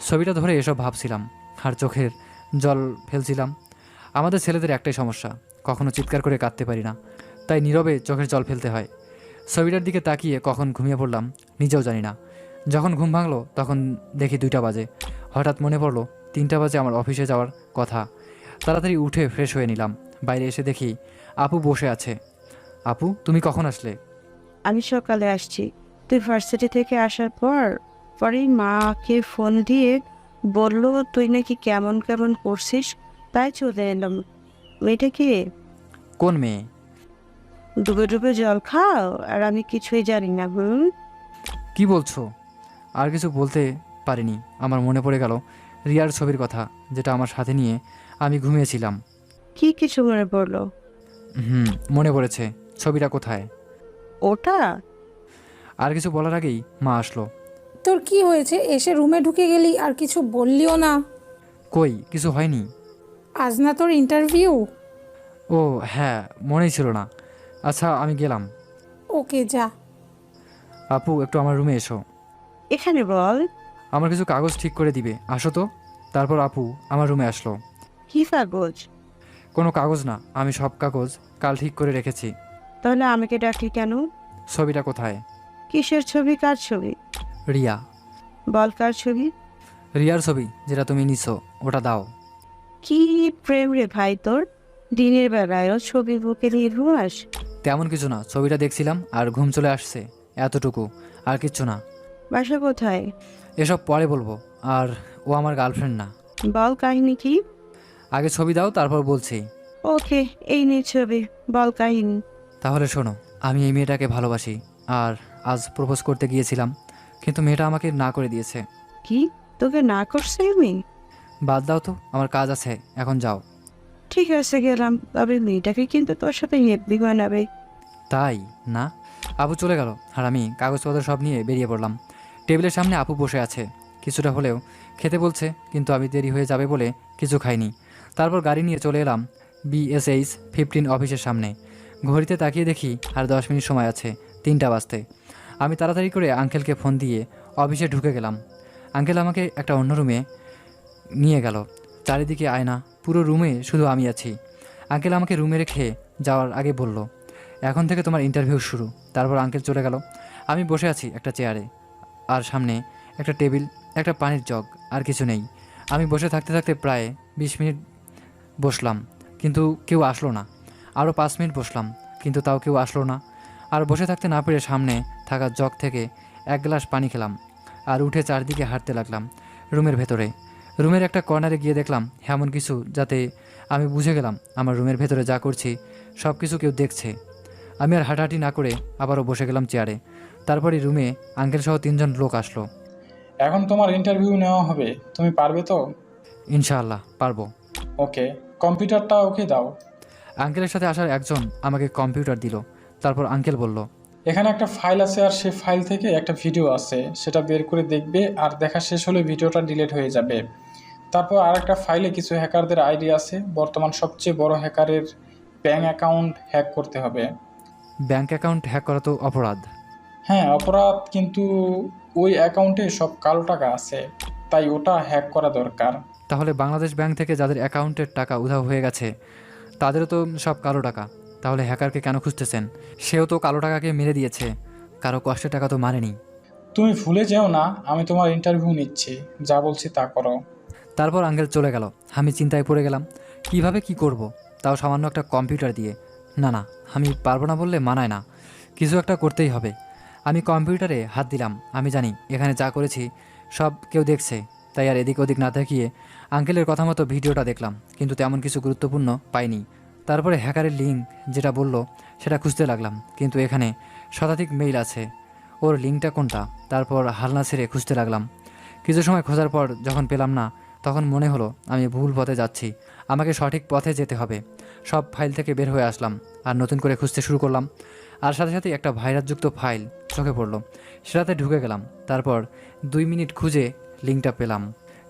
ছবিটা ধরে এসব ভাবছিলাম আর চোখের জল ফেলছিলাম। আমাদের ছেলেদের একটাই সমস্যা, কখনো চিৎকার করে কাঁদতে পারি না, তাই নীরবে চোখের জল ফেলতে হয়। ছবিটার দিকে তাকিয়ে কখন ঘুমিয়ে পড়লাম নিজেও জানি না। যখন ঘুম ভাঙলো তখন দেখি 2টা বাজে। হঠাৎ মনে পড়লো 3টা বাজে আমার অফিসে যাওয়ার কথা। তাড়াতাড়ি উঠে ফ্রেশ হয়ে নিলাম। বাইরে এসে দেখি আপু বসে আছে। আপু, তুমি কখন আসলে? আমি সকালে আসছি। তুই ভার্সিটি থেকে আসার পরেই মাকে ফোন দিয়ে বলল তুই নাকি কেমন কেমন করছিস, তাই চলে এলাম। মেয়েটা কি? কোন মেয়ে? ডুবে ডুবে জল খাও আর আমি কিছুই জানি না। কি বলছো? আর কিছু বলতে পারিনি। আমার মনে পড়ে গেল রিয়ার ছবির কথা, যেটা আমার সাথে নিয়ে আমি ঘুমিয়েছিলাম। কি কিছু মনে পড়লো? মনে পড়েছে। ছবিটা কোথায়? ওটা? আর কিছু বলার আগেই মা আসলো। তোর কি হয়েছে? এসে রুমে ঢুকে গেলি আর কিছু বললিও না। কই, কিছু হয়নি। আজ না তোর ইন্টারভিউ? ও হ্যাঁ, মনেই ছিল না। আচ্ছা, আমি গেলাম। ওকে, যা। আপু, একটু আমার রুমে এসো। এখানে বল। আমার কিছু কাগজ ঠিক করে দিবে, আসো তো। তারপর আপু আমার রুমে আসলো। কি কাগজ? কোনো কাগজ না, আমি সব কাগজ কাল ঠিক করে রেখেছি। তাহলে আমাকে ডাকলি কেন? ছবিটা কোথায়? কিসের ছবি? কার ছবি? রিয়া। বল কার ছবি? রিয়ার ছবি, যেটা তুমি নিছো, ওটা দাও। কি প্রেম রে ভাই তোর! দিনের বেলায়ও ছবি বুকে নিয়ে ঘুমাস? তেমন কিছু না, ছবিটা দেখছিলাম আর ঘুম চলে আসছে, এতটুকু, আর কিচ্ছু না। বাসা কোথায়? এসব পরে বলবো। আর ও আমার গার্লফ্রেন্ড না। বল কাহিনী কি? আগে ছবি দাও, তারপর বলছি। ওকে, এই নে ছবি, বল কাহিনী। তাহলে শোনো, আমি এই মেয়েটাকে ভালোবাসি আর আজ প্রপোজ করতে গিয়েছিলাম, কিন্তু মেয়েটা আমাকে না করে দিয়েছে। কি, তোকে না করছে আমি? বাদ দাও তো, আমার কাজ আছে, এখন যাও। ঠিক আছে গেলাম, তবে মেয়েটাকে কিন্তু তোর সাথে হেব্বি বানাবে। তাই না? আপু চলে গেল আর আমি কাগজপত্র সব নিয়ে বেরিয়ে পড়লাম। টেবিলের সামনে আপু বসে আছে, কিছুটা হলেও খেতে বলছে, কিন্তু আমি দেরি হয়ে যাবে বলে কিছু খাইনি। তারপর গাড়ি নিয়ে চলে এলাম BSH-15 অফিসের সামনে। ঘড়িতে তাকিয়ে দেখি আর 10 মিনিট সময় আছে 3টা বাজতে। আমি তাড়াতাড়ি করে আঙ্কেলকে ফোন দিয়ে অফিসে ঢুকে গেলাম। আঙ্কেল আমাকে একটা অন্য রুমে নিয়ে গেল। চারিদিকে আয়না, পুরো রুমে শুধু আমি আছি। আঙ্কেল আমাকে রুমে রেখে যাওয়ার আগে বলল, এখন থেকে তোমার ইন্টারভিউ শুরু। তারপর আঙ্কেল চলে গেল। আমি বসে আছি একটা চেয়ারে, আর সামনে একটা টেবিল, একটা পানির জগ, আর কিছু নেই। আমি বসে থাকতে থাকতে প্রায় 20 মিনিট বসলাম, কিন্তু কেউ আসলো না। আরও 5 মিনিট বসলাম, কিন্তু তাও কেউ আসলো না। আর বসে থাকতে না পেরে সামনে থাকা জগ থেকে 1 গ্লাস পানি খেলাম আর উঠে চারদিকে হাঁটতে লাগলাম রুমের ভেতরে। রুমের একটা কর্নারে গিয়ে দেখলাম এমন কিছু, যাতে আমি বুঝে গেলাম আমার রুমের ভেতরে যা করছি সব কিছু কেউ দেখছে। আমি আর হাঁটাহাঁটি না করে আবারও বসে গেলাম চেয়ারে। তারপরে রুমে আঙ্কেল সহ 3জন লোক আসলো। এখন তোমার ইন্টারভিউ নেওয়া হবে, তুমি পারবে তো? ইনশাআল্লাহ পারবো। ওকে, কম্পিউটারটা ওকে দাও। আঙ্কেলের সাথে আসার একজন আমাকে কম্পিউটার দিল। তারপর আঙ্কেল বলল, এখানে একটা ফাইল আছে আর সেই ফাইল থেকে একটা ভিডিও আছে, সেটা বের করে দেখবে আর দেখা শেষ হলে ভিডিওটা ডিলিট হয়ে যাবে। তারপর আর একটা ফাইলে কিছু হ্যাকারদের আইডি আছে, বর্তমান সবচেয়ে বড় হ্যাকারের ব্যাঙ্ক অ্যাকাউন্ট হ্যাক করতে হবে। ব্যাংক অ্যাকাউন্ট হ্যাক করা তো অপরাধ। হ্যাঁ অপরাধ, কিন্তু ওই অ্যাকাউন্টে সব কালো টাকা আছে, তাই ওটা হ্যাক করা দরকার। তাহলে বাংলাদেশ ব্যাংক থেকে যাদের অ্যাকাউন্টের টাকা উধাও হয়ে গেছে তাদেরও তো সব কালো টাকা। তাহলে হ্যাকারকে কেন খুঁজতেছেন? সেও তো কালো টাকাকে মেরে দিয়েছে, কারো কষ্টের টাকা তো মারেনি। তুমি ভুলে যেও না, আমি তোমার ইন্টারভিউ নিচ্ছি, যা বলছি তা করো। তারপর আঙ্কেল চলে গেল। আমি চিন্তায় পড়ে গেলাম, কিভাবে কি করব, তাও সামান্য একটা কম্পিউটার দিয়ে। না না, আমি পারবো না বললে মানায় না। কিছু একটা করতেই হবে। আমি কম্পিউটারে হাত দিলাম। আমি জানি এখানে যা করেছি সব কেউ দেখছে, তাই আর এদিক ওদিক না তাকিয়ে আঙ্কেলের কথা মতো ভিডিওটা দেখলাম, কিন্তু তেমন কিছু গুরুত্বপূর্ণ পাইনি। তারপরে হ্যাকারের লিঙ্ক যেটা বলল সেটা খুঁজতে লাগলাম, কিন্তু এখানে শতাধিক মেইল আছে। ওর লিঙ্কটা কোনটা? তারপর হালনা ছেড়ে খুঁজতে লাগলাম। কিছু সময় খোঁজার পর যখন পেলাম না, তখন মনে হলো আমি ভুল পথে যাচ্ছি, আমাকে সঠিক পথে যেতে হবে। সব ফাইল থেকে বের হয়ে আসলাম আর নতুন করে খুঁজতে শুরু করলাম। আর সাথে সাথে একটা ভাইরাসযুক্ত ফাইল চোখে পড়লো, সেটাতে ঢুকে গেলাম। তারপর 2 মিনিট খুঁজে লিঙ্কটা পেলাম,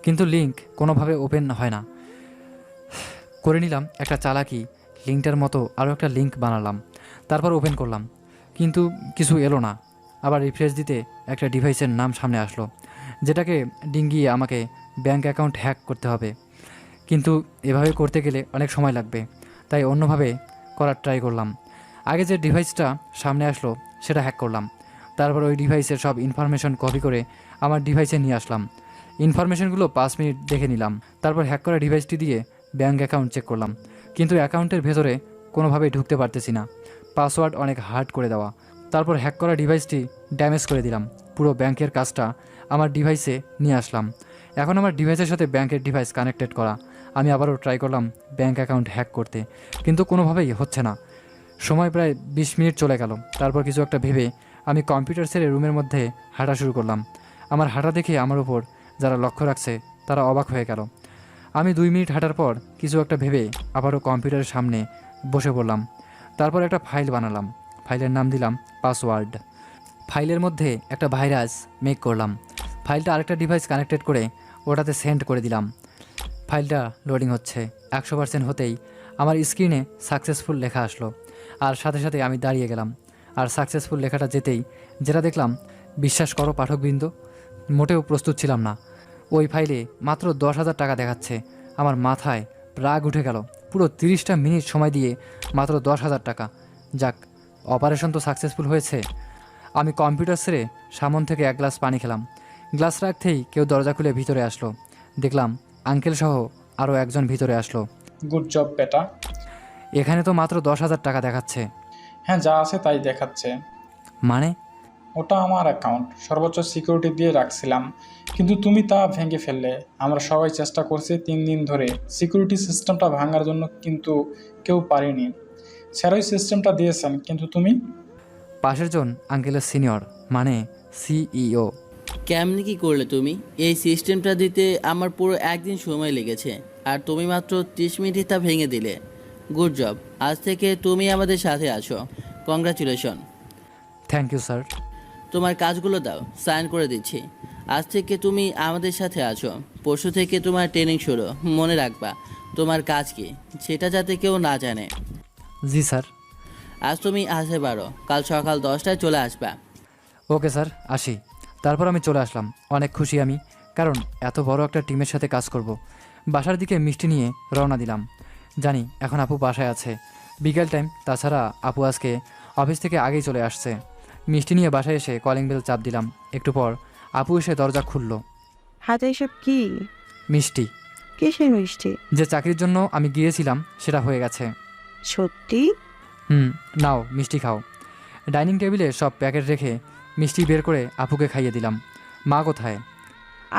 কিন্তু লিঙ্ক কোনোভাবে ওপেন হয় না। করে নিলাম একটা চালাকি, লিঙ্কটার মতো আরও একটা লিঙ্ক বানালাম, তারপর ওপেন করলাম, কিন্তু কিছু এলো না। আবার রিফ্রেশ দিতে একটা ডিভাইসের নাম সামনে আসলো, যেটাকে ডিঙ্গিয়ে আমাকে ব্যাঙ্ক অ্যাকাউন্ট হ্যাক করতে হবে। কিন্তু এভাবে করতে গেলে অনেক সময় লাগবে, তাই অন্যভাবে করার ট্রাই করলাম। আগে যে ডিভাইসটা সামনে আসলো সেটা হ্যাক করলাম, তারপর ওই ডিভাইসের সব ইনফরমেশন কপি করে আমার ডিভাইসে নিয়ে আসলাম। ইনফরমেশনগুলো 5 মিনিট দেখে নিলাম, তারপর হ্যাক করা ডিভাইসটি দিয়ে ব্যাঙ্ক অ্যাকাউন্ট চেক করলাম, কিন্তু অ্যাকাউন্টের ভেতরে কোনোভাবেই ঢুকতে পারতেছি না, পাসওয়ার্ড অনেক হার্ড করে দেওয়া। তারপর হ্যাক করা ডিভাইসটি ড্যামেজ করে দিলাম, পুরো ব্যাংকের কাজটা আমার ডিভাইসে নিয়ে আসলাম। এখন আমার ডিভাইসের সাথে ব্যাংকের ডিভাইস কানেক্টেড করা। আমি আবারও ট্রাই করলাম ব্যাঙ্ক অ্যাকাউন্ট হ্যাক করতে, কিন্তু কোনোভাবেই হচ্ছে না। সময় প্রায় 20 মিনিট চলে গেল। তারপর কিছু একটা ভেবে আমি কম্পিউটার ছেড়ে রুমের মধ্যে হাঁটা শুরু করলাম। আমার হাঁটা দেখে আমার উপর যারা লক্ষ্য রাখছে তারা অবাক হয়ে গেল। আমি 2 মিনিট হাঁটার পর কিছু একটা ভেবে আবারও কম্পিউটারের সামনে বসে পড়লাম। তারপর একটা ফাইল বানালাম, ফাইলের নাম দিলাম পাসওয়ার্ড। ফাইলের মধ্যে একটা ভাইরাস মেক করলাম, ফাইলটা আরেকটা ডিভাইস কানেক্টেড করে ওটাতে সেন্ড করে দিলাম। ফাইলটা লোডিং হচ্ছে, 100% হতেই আমার স্ক্রিনে সাকসেসফুল লেখা আসলো, আর সাথে সাথে আমি দাঁড়িয়ে গেলাম। আর সাকসেসফুল লেখাটা যেতেই যেটা দেখলাম, বিশ্বাস করো পাঠকবৃন্দ, মোটেও প্রস্তুত ছিলাম না। ওই ফাইলে মাত্র 10,000 টাকা দেখাচ্ছে। আমার মাথায় রাগ উঠে গেল। পুরো 30টা মিনিট সময় দিয়ে মাত্র 10,000 টাকা। যাক, অপারেশন তো সাকসেসফুল হয়েছে। আমি কম্পিউটার ছেড়ে সামন থেকে 1 গ্লাস পানি খেলাম। গ্লাস রাখতেই কেউ দরজা খুলে ভিতরে আসলো। দেখলাম আঙ্কেল সহ আরও একজন ভিতরে আসলো। গুড জব বেটা। এখানে তো মাত্র 10,000 টাকা দেখাচ্ছে। হ্যাঁ, যা আছে তাই দেখাচ্ছে। মানে? ওটা আমার অ্যাকাউন্ট, সর্বোচ্চ সিকিউরিটি দিয়ে রাখছিলাম, কিন্তু তুমি তা ভেঙে ফেললে। আমরা সবাই চেষ্টা করছি 3 দিন ধরে সিকিউরিটি সিস্টেমটা ভাঙার জন্য, কিন্তু কেউ পারেনি। স্যার ওই সিস্টেমটা দিয়েছেন, কিন্তু তুমি। পাশের জন আঙ্কেলের সিনিয়র, মানে সিইও। কেমনি কি করলে তুমি? এই সিস্টেমটা দিতে আমার পুরো একদিন সময় লেগেছে, আর তুমি মাত্র 30 মিনিটে তা ভেঙে দিলে। গুড জব, আজ থেকে তুমি আমাদের সাথে আছো। কংগ্রাচুলেশন। Thank you sir. তোমার কাজগুলো দাও, সাইন করে দিচ্ছি। আজ থেকে তুমি আমাদের সাথে আছো। পরশু থেকে তোমার ট্রেনিং শুরু। মনে রাখবা তোমার কাজ কি সেটা যাতে কেউ না জানে। জি স্যার। আজ তুমি আসতে পারো, কাল সকাল 10টায় চলে আসবা। ওকে স্যার, আসি। তারপর আমি চলে আসলাম। অনেক খুশি আমি, কারণ এত বড় একটা টিমের সাথে কাজ করব। বাসার দিকে মিষ্টি নিয়ে রওনা দিলাম। জানি এখন আপু বাসায় আছে, বিকেল টাইম, তাছাড়া আপু আজকে অফিস থেকে আগেই চলে আসছে। মিষ্টি নিয়ে বাসায় এসে কলিং বেল চাপ দিলাম। একটু পর আপু এসে দরজা খুলল। হাতে এসব কি? মিষ্টি। কিসের মিষ্টি? যে চাকরির জন্য আমি গিয়েছিলাম সেটা হয়ে গেছে। সত্যি? নাও মিষ্টি খাও। ডাইনিং টেবিলে সব প্যাকেট রেখে মিষ্টি বের করে আপুকে খাইয়ে দিলাম। মা কোথায়?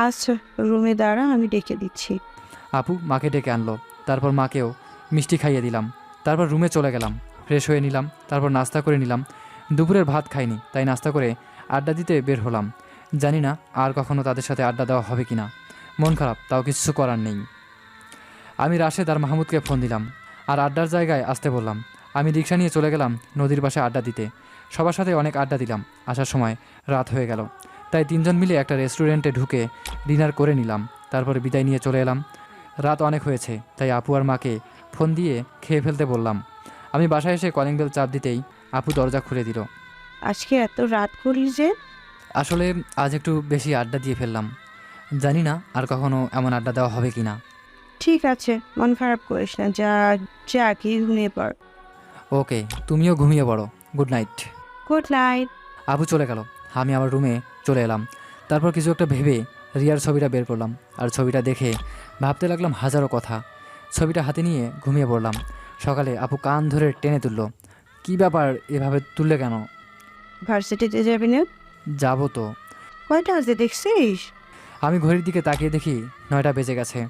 আচ্ছা, রুমে দাঁড়া, আমি ডেকে দিচ্ছি। আপু মাকে ডেকে আনলো, তারপর মাকেও মিষ্টি খাইয়ে দিলাম। তারপর রুমে চলে গেলাম, ফ্রেশ হয়ে নিলাম, তারপর নাস্তা করে নিলাম। দুপুরের ভাত খাইনি, তাই নাস্তা করে আড্ডা দিতে বের হলাম। জানি না আর কখনো তাদের সাথে আড্ডা দেওয়া হবে কি না। মন খারাপ, তাও কিছু করার নেই। আমি রাশেদ আর মাহমুদকে ফোন দিলাম আর আড্ডার জায়গায় আসতে বললাম। আমি রিক্সা নিয়ে চলে গেলাম নদীর পাশে আড্ডা দিতে। সবার সাথে অনেক আড্ডা দিলাম। আসার সময় রাত হয়ে গেল, তাই 3 জন মিলে একটা রেস্টুরেন্টে ঢুকে ডিনার করে নিলাম। তারপরে বিদায় নিয়ে চলে এলাম। রাত অনেক হয়েছে, তাই আপু আর মাকে ফোন দিয়ে খেয়ে ফেলতে বললাম। আমি বাসায় এসে কলিং বেল চাপ দিতেই আপু দরজা খুলে দিল। আজকে এত রাত করিস যে? আসলে আজ একটু বেশি আড্ডা দিয়ে ফেললাম। জানি না আর কখনো এমন আড্ডা দেওয়া হবে কি না। ঠিক আছে, মন খারাপ করিস না, যা যা কি ঘুমিয়ে পড়। ওকে, তুমিও ঘুমিয়ে পড়ো। Good night. Good night. আপু চলে গেল, আমি আমার রুমে চলে এলাম। তারপর কিছু একটা ভেবে রিয়ার ছবিটা বের করলাম, আর ছবিটা দেখে ভাবতে লাগলাম হাজারো কথা। ছবিটা হাতে নিয়ে ঘুমিয়ে পড়লাম। সকালে আপু কান ধরে টেনে তুললো। কী ব্যাপার, এভাবে তুললে কেন? ভার্সিটিতে যাবি না? যাবো তো। কয়টা বাজে দেখছিস? আমি ঘড়ির দিকে তাকিয়ে দেখি 9টা বেজে গেছে।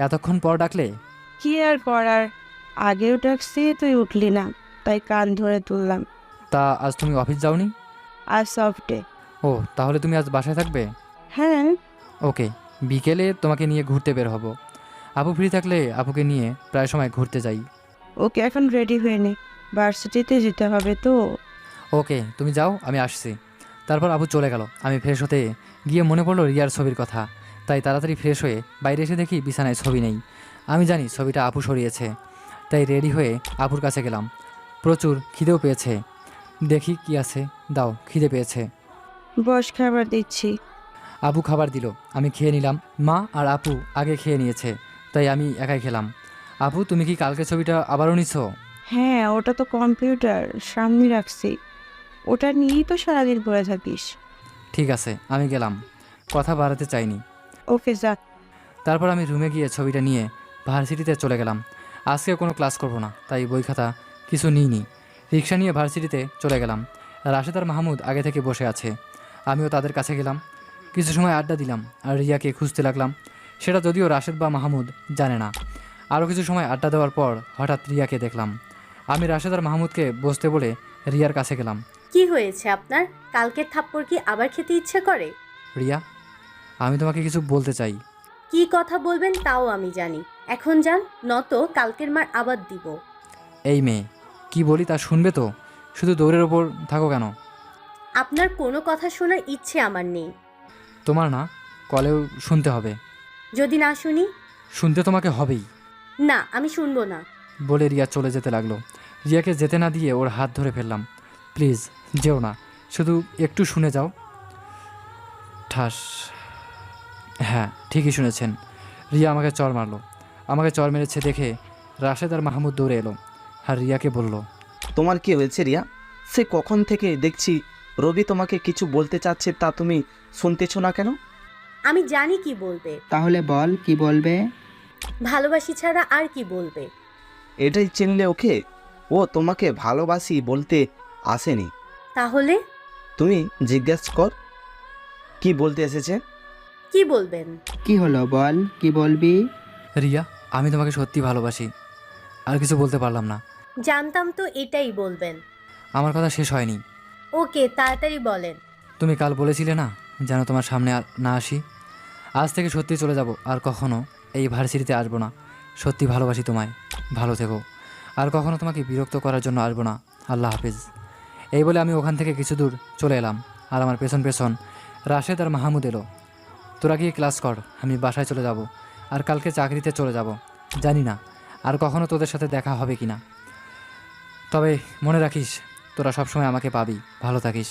এতক্ষণ পর ডাকলে? কি আর করার, আগেও ডাকছি তুই উঠলি না, তাই কান ধরে তুললাম। তা আজ তুমি অফিস যাওনি? আজ সফট ডে। ও, তাহলে তুমি আজ বাসায় থাকবে? হ্যাঁ। ওকে, বিকেলে তোমাকে নিয়ে ঘুরতে বের হব। আপু ফ্রি থাকলে আপুকে নিয়ে প্রায় সময় ঘুরতে যাই। ওকে, এখন রেডি হয়ে নে, ভার্সিটিতে যেতে হবে তো। ওকে, তুমি যাও, আমি আসছি। তারপর আপু চলে গেল। আমি ফ্রেশ হতে গিয়ে মনে পড়লো রিয়ার ছবির কথা, তাই তাড়াতাড়ি ফ্রেশ হয়ে বাইরে এসে দেখি বিছানায় ছবি নেই। আমি জানি ছবিটা আপু সরিয়েছে, তাই রেডি হয়ে আপুর কাছে গেলাম। প্রচুর খিদেও পেয়েছে, দেখি কি আছে, দাও, খিদে পেয়েছে। বস, খাবার দিচ্ছি। আপু খাবার দিল, আমি খেয়ে নিলাম। মা আর আপু আগে খেয়ে নিয়েছে, তাই আমি একাই খেলাম। আপু, তুমি কি কালকে ছবিটা আবারও নিছো? হ্যাঁ, ওটা তো কম্পিউটার সামনে রাখছি, ওটা নিয়েই তো সারাদিন পড়ে থাকিস। ঠিক আছে, আমি গেলাম, কথা বাড়াতে চাইনি। ওকে, যা। তারপর আমি রুমে গিয়ে ছবিটা নিয়ে ভার্সিটিতে চলে গেলাম। আজকে কোনো ক্লাস করব না, তাই বই খাতা কিছু নিইনি। রিক্সা নিয়ে ভার্সিটিতে চলে গেলাম। রাশেদ আর মাহমুদ আগে থেকে বসে আছে, আমিও তাদের কাছে গেলাম। কিছু সময় আড্ডা দিলাম আর রিয়াকে খুঁজতে লাগলাম, সেটা যদিও রাশেদ বা মাহমুদ জানে না। আরও কিছু সময় আড্ডা দেওয়ার পর হঠাৎ রিয়াকে দেখলাম। আমি রাশেদ আর মাহমুদকে বসতে বলে রিয়ার কাছে গেলাম। কি হয়েছে আপনার? কালকের থাপ্পড় কি আবার খেতে ইচ্ছে করে? রিয়া, আমি তোমাকে কিছু বলতে চাই। কি কথা বলবেন তাও আমি জানি। এখন যান, নত কালকের মার আবার দিব। এই মেয়ে, কি বলি তা শুনবে তো, শুধু দৌড়ের ওপর থাকো কেন? আপনার কোনো কথা শোনার ইচ্ছে আমার নেই। তোমার না, কলেও শুনতে হবে। যদি না শুনি? শুনতে তোমাকে হবেই। না, আমি শুনবো না। বলে রিয়া চলে যেতে লাগলো। রিয়াকে যেতে না দিয়ে ওর হাত ধরে ফেললাম। প্লিজ যেও না, শুধু একটু শুনে যাও। ঠাস। হ্যাঁ, ঠিকই শুনেছেন, রিয়া আমাকে চর মারলো। আমাকে চর মেরেছে দেখে রাশেদ আর মাহমুদ দৌড়ে এলো আর রিয়াকে বলল, তোমার কি হয়েছে রিয়া? সে কখন থেকে দেখছি রবি তোমাকে কিছু বলতে চাচ্ছে, তা তুমি শুনতেছো না কেন? আমি জানি কি বলবে। তাহলে বল, কি বলবে? ভালোবাসি ছাড়া আর কি বলবে? এটাই চিনলে ওকে? ও তোমাকে ভালোবাসি বলতে আসেনি। তাহলে তুমি জিজ্ঞেস কর কি বলতে এসেছে। কি বলবেন? কি হলো বল, কি বলবি? রিয়া, আমি তোমাকে সত্যি ভালোবাসি। আর কিছু বলতে পারলাম না। জানতাম তো এটাই বলবেন। আমার কথা শেষ হয়নি। ওকে, তাড়াতাড়ি বলেন। তুমি কাল বলেছিলে না যেন তোমার সামনে আর না আসি। আজ থেকে সত্যি চলে যাব, আর কখনো এই ভার্সিটিতে আসবো না। সত্যি ভালোবাসি তোমায়, ভালো থেকো। আর কখনো তোমাকে বিরক্ত করার জন্য আসবো না। আল্লাহ হাফিজ। এই বলে আমি ওখান থেকে কিছু দূর চলে এলাম, আর আমার পেছন পেছন রাশেদ আর মাহমুদ এলো। তোরা গিয়ে ক্লাস কর, আমি বাসায় চলে যাব, আর কালকে চাকরিতে চলে যাব। জানি না আর কখনো তোদের সাথে দেখা হবে কি না, তবে মনে রাখিস তোরা সবসময় আমাকে পাবি। ভালো থাকিস।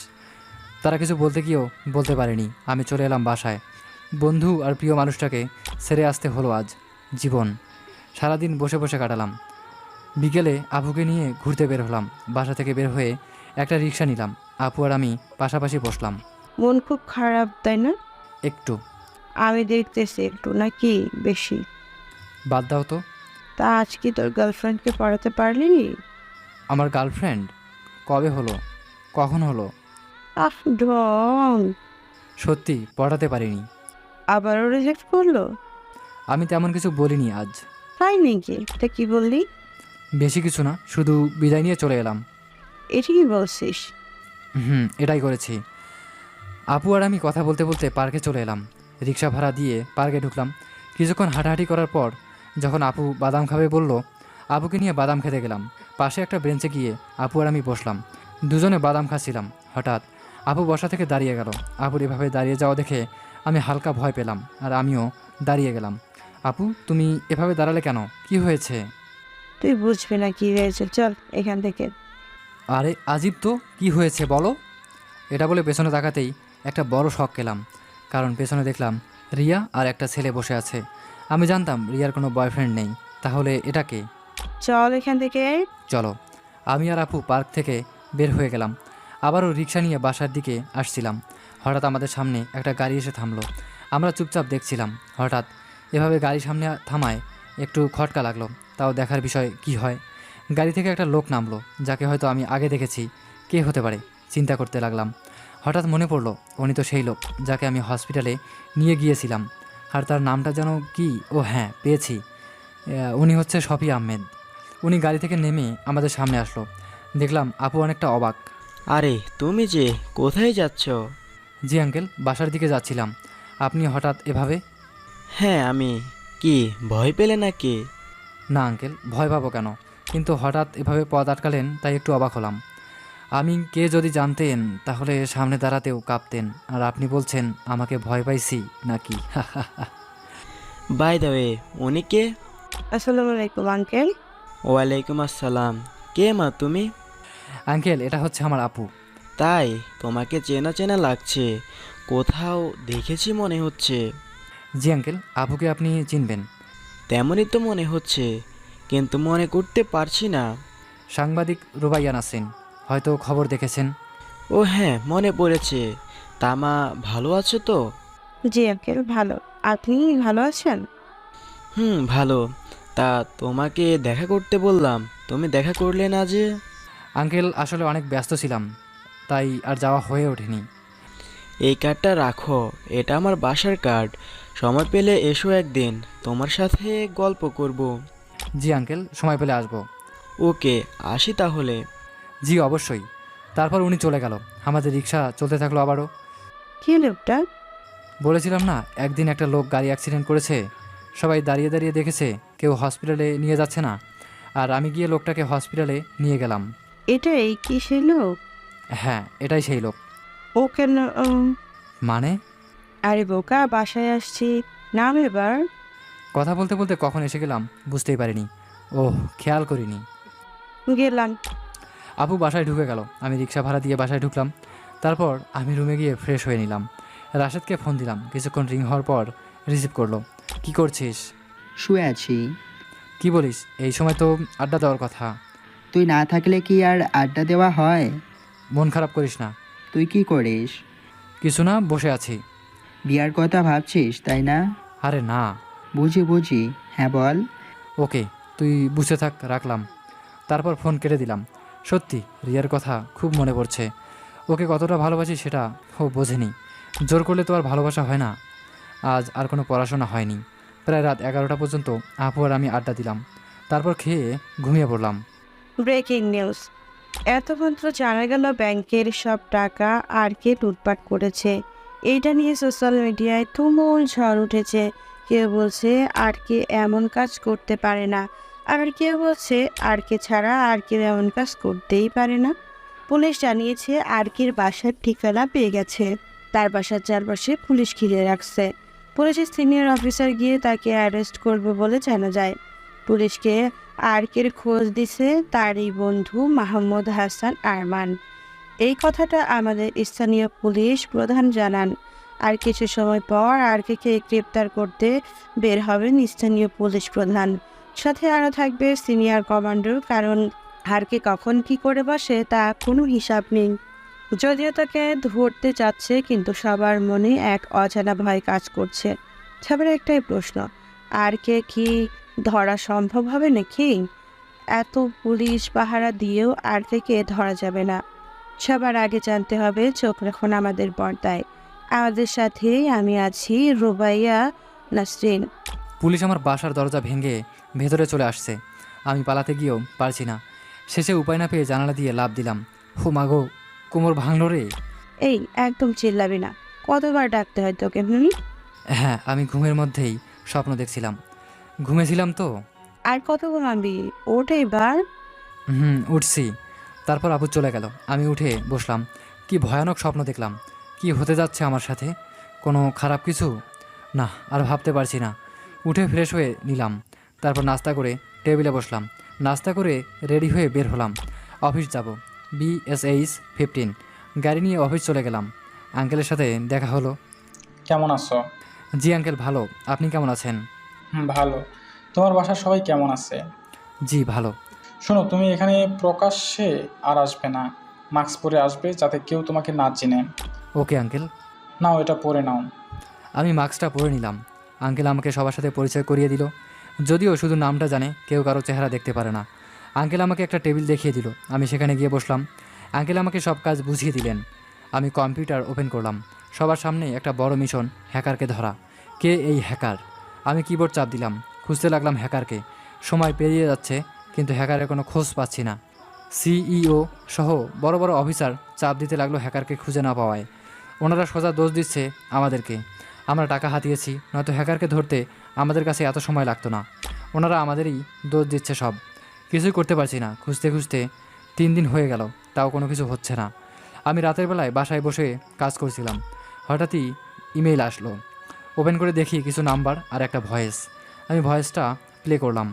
তারা কিছু বলতে গিয়েও বলতে পারেনি। আমি চলে এলাম বাসায়। বন্ধু আর প্রিয় মানুষটাকে ছেড়ে আসতে হলো আজ। জীবন সারাদিন বসে বসে কাটালাম। বিকেলে আপুকে নিয়ে ঘুরতে বের হলাম। বাসা থেকে বের হয়ে একটা রিক্সা নিলাম। আপু আর আমি পাশাপাশি বসলাম। মন খুব খারাপ, তাই না? একটু। আমি দেখতেছি একটু নাকি বেশি। বাদ দাও তো। তা আজ কি তোর গার্লফ্রেন্ডকে পড়াতে পারলি? আমার গার্লফ্রেন্ড কবে হলো, কখন হলো? আহ, ঢং। সত্যি পড়াতে পারিনি। আবারও রিজেক্ট করলো? আমি তেমন কিছু বলিনি আজ। তাই নাকি? তা কি বললি? বেশি কিছু না, শুধু বিদায় নিয়ে চলে এলাম। এটা কি বলছিস? এটাই করেছি। আপু আর আমি কথা বলতে বলতে পার্কে চলে এলাম। রিক্সা ভাড়া দিয়ে পার্কে ঢুকলাম। কিছুক্ষণ হাঁটাহাঁটি করার পর যখন আপু বাদাম খাবে বলল, আপুকে নিয়ে বাদাম খেতে গেলাম। পাশে একটা বেঞ্চে গিয়ে আপু আর আমি বসলাম। দুজনে বাদাম খাচ্ছিলাম। হঠাৎ আপু বসা থেকে দাঁড়িয়ে গেল। আপুর এভাবে দাঁড়িয়ে যাওয়া দেখে আমি হালকা ভয় পেলাম, আর আমিও দাঁড়িয়ে গেলাম। আপু, তুমি এভাবে দাঁড়ালে কেন? কি হয়েছে? তুই বুঝবি না কি হয়েছে, চল এখান থেকে। আরে আজিব তো, কি হয়েছে বলো? এটা বলে পেছনে তাকাতেই একটা বড় শক খেলাম, কারণ পেছনে দেখলাম রিয়া আর একটা ছেলে বসে আছে। আমি জানতাম রিয়ার কোনো বয়ফ্রেন্ড নেই, তাহলে এটা কে? চল এখান থেকে। চলো। আমি আর আপু পার্ক থেকে বের হয়ে গেলাম। আবারও রিক্সা নিয়ে বাসার দিকে আসছিলাম। হঠাৎ আমাদের সামনে একটা গাড়ি এসে থামলো। আমরা চুপচাপ দেখছিলাম। হঠাৎ এভাবে গাড়ি সামনে থামায় একটু খটকা লাগলো, তাও দেখার বিষয় কি হয়। গাড়ি থেকে একটা লোক নামলো, যাকে হয়তো আমি আগে দেখেছি। কে হতে পারে? চিন্তা করতে লাগলাম। হঠাৎ মনে পড়লো উনি তো সেই লোক যাকে আমি হসপিটালে নিয়ে গিয়েছিলাম। আর তার নামটা যেন কি, ও হ্যাঁ পেয়েছি, উনি হচ্ছে শফি আহমেদ। উনি গাড়ি থেকে নেমে আমাদের সামনে আসলো। দেখলাম আপু অনেকটা অবাক। আরে তুমি যে কোথায় যাচ্ছ? জি আঙ্কেল, বাসার দিকে যাচ্ছিলাম। আপনি হঠাৎ এভাবে? হ্যাঁ আমি। কি ভয় পেলে নাকি? না আঙ্কেল, ভয় পাবো কেন, কিন্তু হঠাৎ এভাবে পথ আটকালেন তাই একটু অবাক হলাম। আমি কে যদি জানতেন তাহলে সামনে দাঁড়াতেও কাঁপতেন, আর আপনি বলছেন আমাকে ভয় পাইছি নাকি? বাই দ্য ওয়ে, উনি কে? আসসালামু আলাইকুম আঙ্কেল। ওয়ালাইকুম আসসালাম। কে মা তুমি? আঙ্কেল, এটা হচ্ছে আমার আপু। তাই? তোমাকে চেনা চেনা লাগছে, কোথাও দেখেছি মনে হচ্ছে। জি আঙ্কেল, আপুকে আপনি চিনবেন। তেমনই তো মনে হচ্ছে, কিন্তু মনে করতে পারছি না। সাংবাদিক রুবাইয়া নাসরিন, হয়তো খবর দেখেছেন। ও হ্যাঁ, মনে পড়েছে। তামা ভালো আছো তো? জি আঙ্কেল, ভালো। আপনি ভালো আছেন? ভালো। তা তোমাকে দেখা করতে বললাম, তুমি দেখা করলে না যে? আঙ্কেল আসলে অনেক ব্যস্ত ছিলাম, তাই আর যাওয়া হয়ে ওঠেনি। এই কার্ডটা রাখো, এটা আমার বাসার কার্ড। সময় পেলে এসো একদিন, তোমার সাথে গল্প করব। জি আঙ্কেল, সময় পেলে আসবো। ওকে, আসি তাহলে। জি অবশ্যই। তারপর উনি চলে গেল। আমাদের রিক্সা চলতে থাকলো আবারও। কি লোকটা? বলেছিলাম না একদিন একটা লোক গাড়ি অ্যাক্সিডেন্ট করেছে, সবাই দাঁড়িয়ে দাঁড়িয়ে দেখেছে, কেউ হসপিটালে নিয়ে যাচ্ছে না, আর আমি গিয়ে লোকটাকে হসপিটালে নিয়ে গেলাম। এটা এই কি সেই লোক? হ্যাঁ, এটাই সেই লোক। ও কেন মানে? আরে বোকা, বাসায় আসছি, নাম এবার। কথা বলতে বলতে কখন এসে গেলাম বুঝতেই পারিনি। ওহ, খেয়াল করিনি। গেলাম। আপু বাসায় ঢুকে গেল, আমি রিক্সা ভাড়া দিয়ে বাসায় ঢুকলাম। তারপর আমি রুমে গিয়ে ফ্রেশ হয়ে নিলাম। রাশেদকে ফোন দিলাম, কিছুক্ষণ রিং হওয়ার পর রিসিভ করলো। কি করছিস? শুয়ে আছি। কি বলিস, এই সময় তো আড্ডা দেওয়ার কথা। তুই না থাকলে কি আর আড্ডা দেওয়া হয়? মন খারাপ করিস না। তুই কি করিস? কিছু না, বসে আছি। বিয়ার কথা ভাবছিস তাই না? আরে না। বুঝি বুঝি, হ্যাঁ বল। ওকে, তুই বুঝে থাক, রাখলাম। তারপর ফোন কেটে দিলাম। সত্যি রিয়ার কথা খুব মনে পড়ছে। ওকে কতটা ভালোবাসি সেটা ও বোঝেনি। জোর করলে তো আর ভালোবাসা হয় না। আজ আর কোনো পড়াশোনা হয়নি। প্রায় রাত 11টা পর্যন্ত আপু আর আমি আড্ডা দিলাম। তারপর খেয়ে ঘুমিয়ে পড়লাম। Breaking news. এতক্ষণ তো জানা গেল ব্যাংকের সব টাকা আর কে লুটপাট করেছে। এইটা নিয়ে সোশ্যাল মিডিয়ায় তুমুল ঝড় উঠেছে। কেউ বলছে আর কে এমন কাজ করতে পারে না, আবার কেউ বলছে আর কে ছাড়া আর কেউ এমন কাজ করতেই পারে না। পুলিশ জানিয়েছে আর কের বাসার ঠিকানা পেয়ে গেছে। তার বাসার চারপাশে পুলিশ ঘিরে রাখছে। পুলিশের সিনিয়র অফিসার গিয়ে তাকে অ্যারেস্ট করবে বলে জানা যায়। পুলিশকে আরকের খোঁজ দিছে তারই বন্ধু মাহমুদ হাসান আরমান। এই কথাটা আমাদের স্থানীয় পুলিশ প্রধান জানান। আর কিছু সময় পর আরকে গ্রেপ্তার করতে বের হবেন স্থানীয় পুলিশ প্রধান। সাথে আরও থাকবে সিনিয়র কমান্ডার, কারণ আরকে কখন কি করে বসে তা কোনো হিসাব নেই। যদিও তাকে ধরতে চাচ্ছে, কিন্তু সবার মনে এক অজানা ভয় কাজ করছে। সবার একটাই প্রশ্ন, আর কি ধরা সম্ভব হবে নাকি? এত পুলিশ পাহারা দিয়েও আর কে ধরা যাবে না। সবার আগে জানতে হবে, চোখ রাখুন আমাদের পর্দায়। আমাদের সাথে আমি আছি, রুবাইয়া নাসরিন। পুলিশ আমার বাসার দরজা ভেঙে ভেতরে চলে আসছে। আমি পালাতে গিয়েও পারছি না। শেষে উপায় না পেয়ে জানালা দিয়ে লাফ দিলাম। হো মাগো, কোমর ভাঙলো রে। এই একদম চিল্লাবি না, কতবার ডাকতে হয় তোকে? হ্যাঁ, আমি ঘুমের মধ্যেই স্বপ্ন দেখছিলাম। ঘুমেছিলাম তো। আর কত ঘুমাবি? ওঠ এবার। উঠছি। তারপর আপু চলে গেল, আমি উঠে বসলাম। কি ভয়ানক স্বপ্ন দেখলাম। কি হতে যাচ্ছে আমার সাথে? কোনো খারাপ কিছু? না, আর ভাবতে পারছি না। উঠে ফ্রেশ হয়ে নিলাম। তারপর নাস্তা করে টেবিলে বসলাম। নাস্তা করে রেডি হয়ে বের হলাম। অফিস যাব, BSH 15। গাড়ি নিয়ে অফিস চলে গেলাম। আঙ্কেলের সাথে দেখা হলো। কেমন আছো? জি আঙ্কেল, ভালো। আপনি কেমন আছেন? ভালো। তোমার বাসার সবাই কেমন আছে? জি ভালো। শোনো, তুমি এখানে প্রকাশ্যে আর আসবে না। মাস্ক পরে আসবে যাতে কেউ তোমাকে না চিনে। Okay uncle. নাও, এটা পরে নাও। আমি মাস্কটা পরে নিলাম। আঙ্কেল আমাকে সবার সাথে পরিচয় করিয়ে দিল। যদিও শুধু নামটা জানে, কেউ কারো চেহারা দেখতে পারে না। আঙ্কেল আমাকে একটা টেবিল দেখিয়ে দিল। আমি সেখানে গিয়ে বসলাম। আঙ্কেল আমাকে সব কাজ বুঝিয়ে দিলেন। আমি কম্পিউটার ওপেন করলাম। সবার সামনে একটা বড় মিশন, হ্যাকারকে ধরা। কে এই হ্যাকার? আমি কিবোর্ড চাপ দিলাম, খুঁজতে লাগলাম হ্যাকারকে। সময় পেরিয়ে যাচ্ছে, কিন্তু হ্যাকারের কোনো খোঁজ পাচ্ছি না। সিইও সহ বড় বড় অফিসার চাপ দিতে লাগলো হ্যাকারকে খুঁজে না পাওয়ায়। ওনারা সোজা দোষ দিচ্ছে আমাদেরকে। আমরা টাকা হাতিয়েছি, নয়তো হ্যাকারকে ধরতে আমাদের কাছে এত সময় লাগতো না। ওনারা আমাদেরই দোষ দিচ্ছে সব। কিছুই করতে পারছি না। খুঁজতে খুঁজতে 3 দিন হয়ে গেল, তাও কোনো কিছু হচ্ছে না। আমি রাতের বেলায় বাসায় বসে কাজ করছিলাম। হঠাৎই ইমেইল আসলো। ওপেন করে দেখি কিছু নাম্বার আর একটা ভয়েস। আমি ভয়েসটা প্লে করলাম।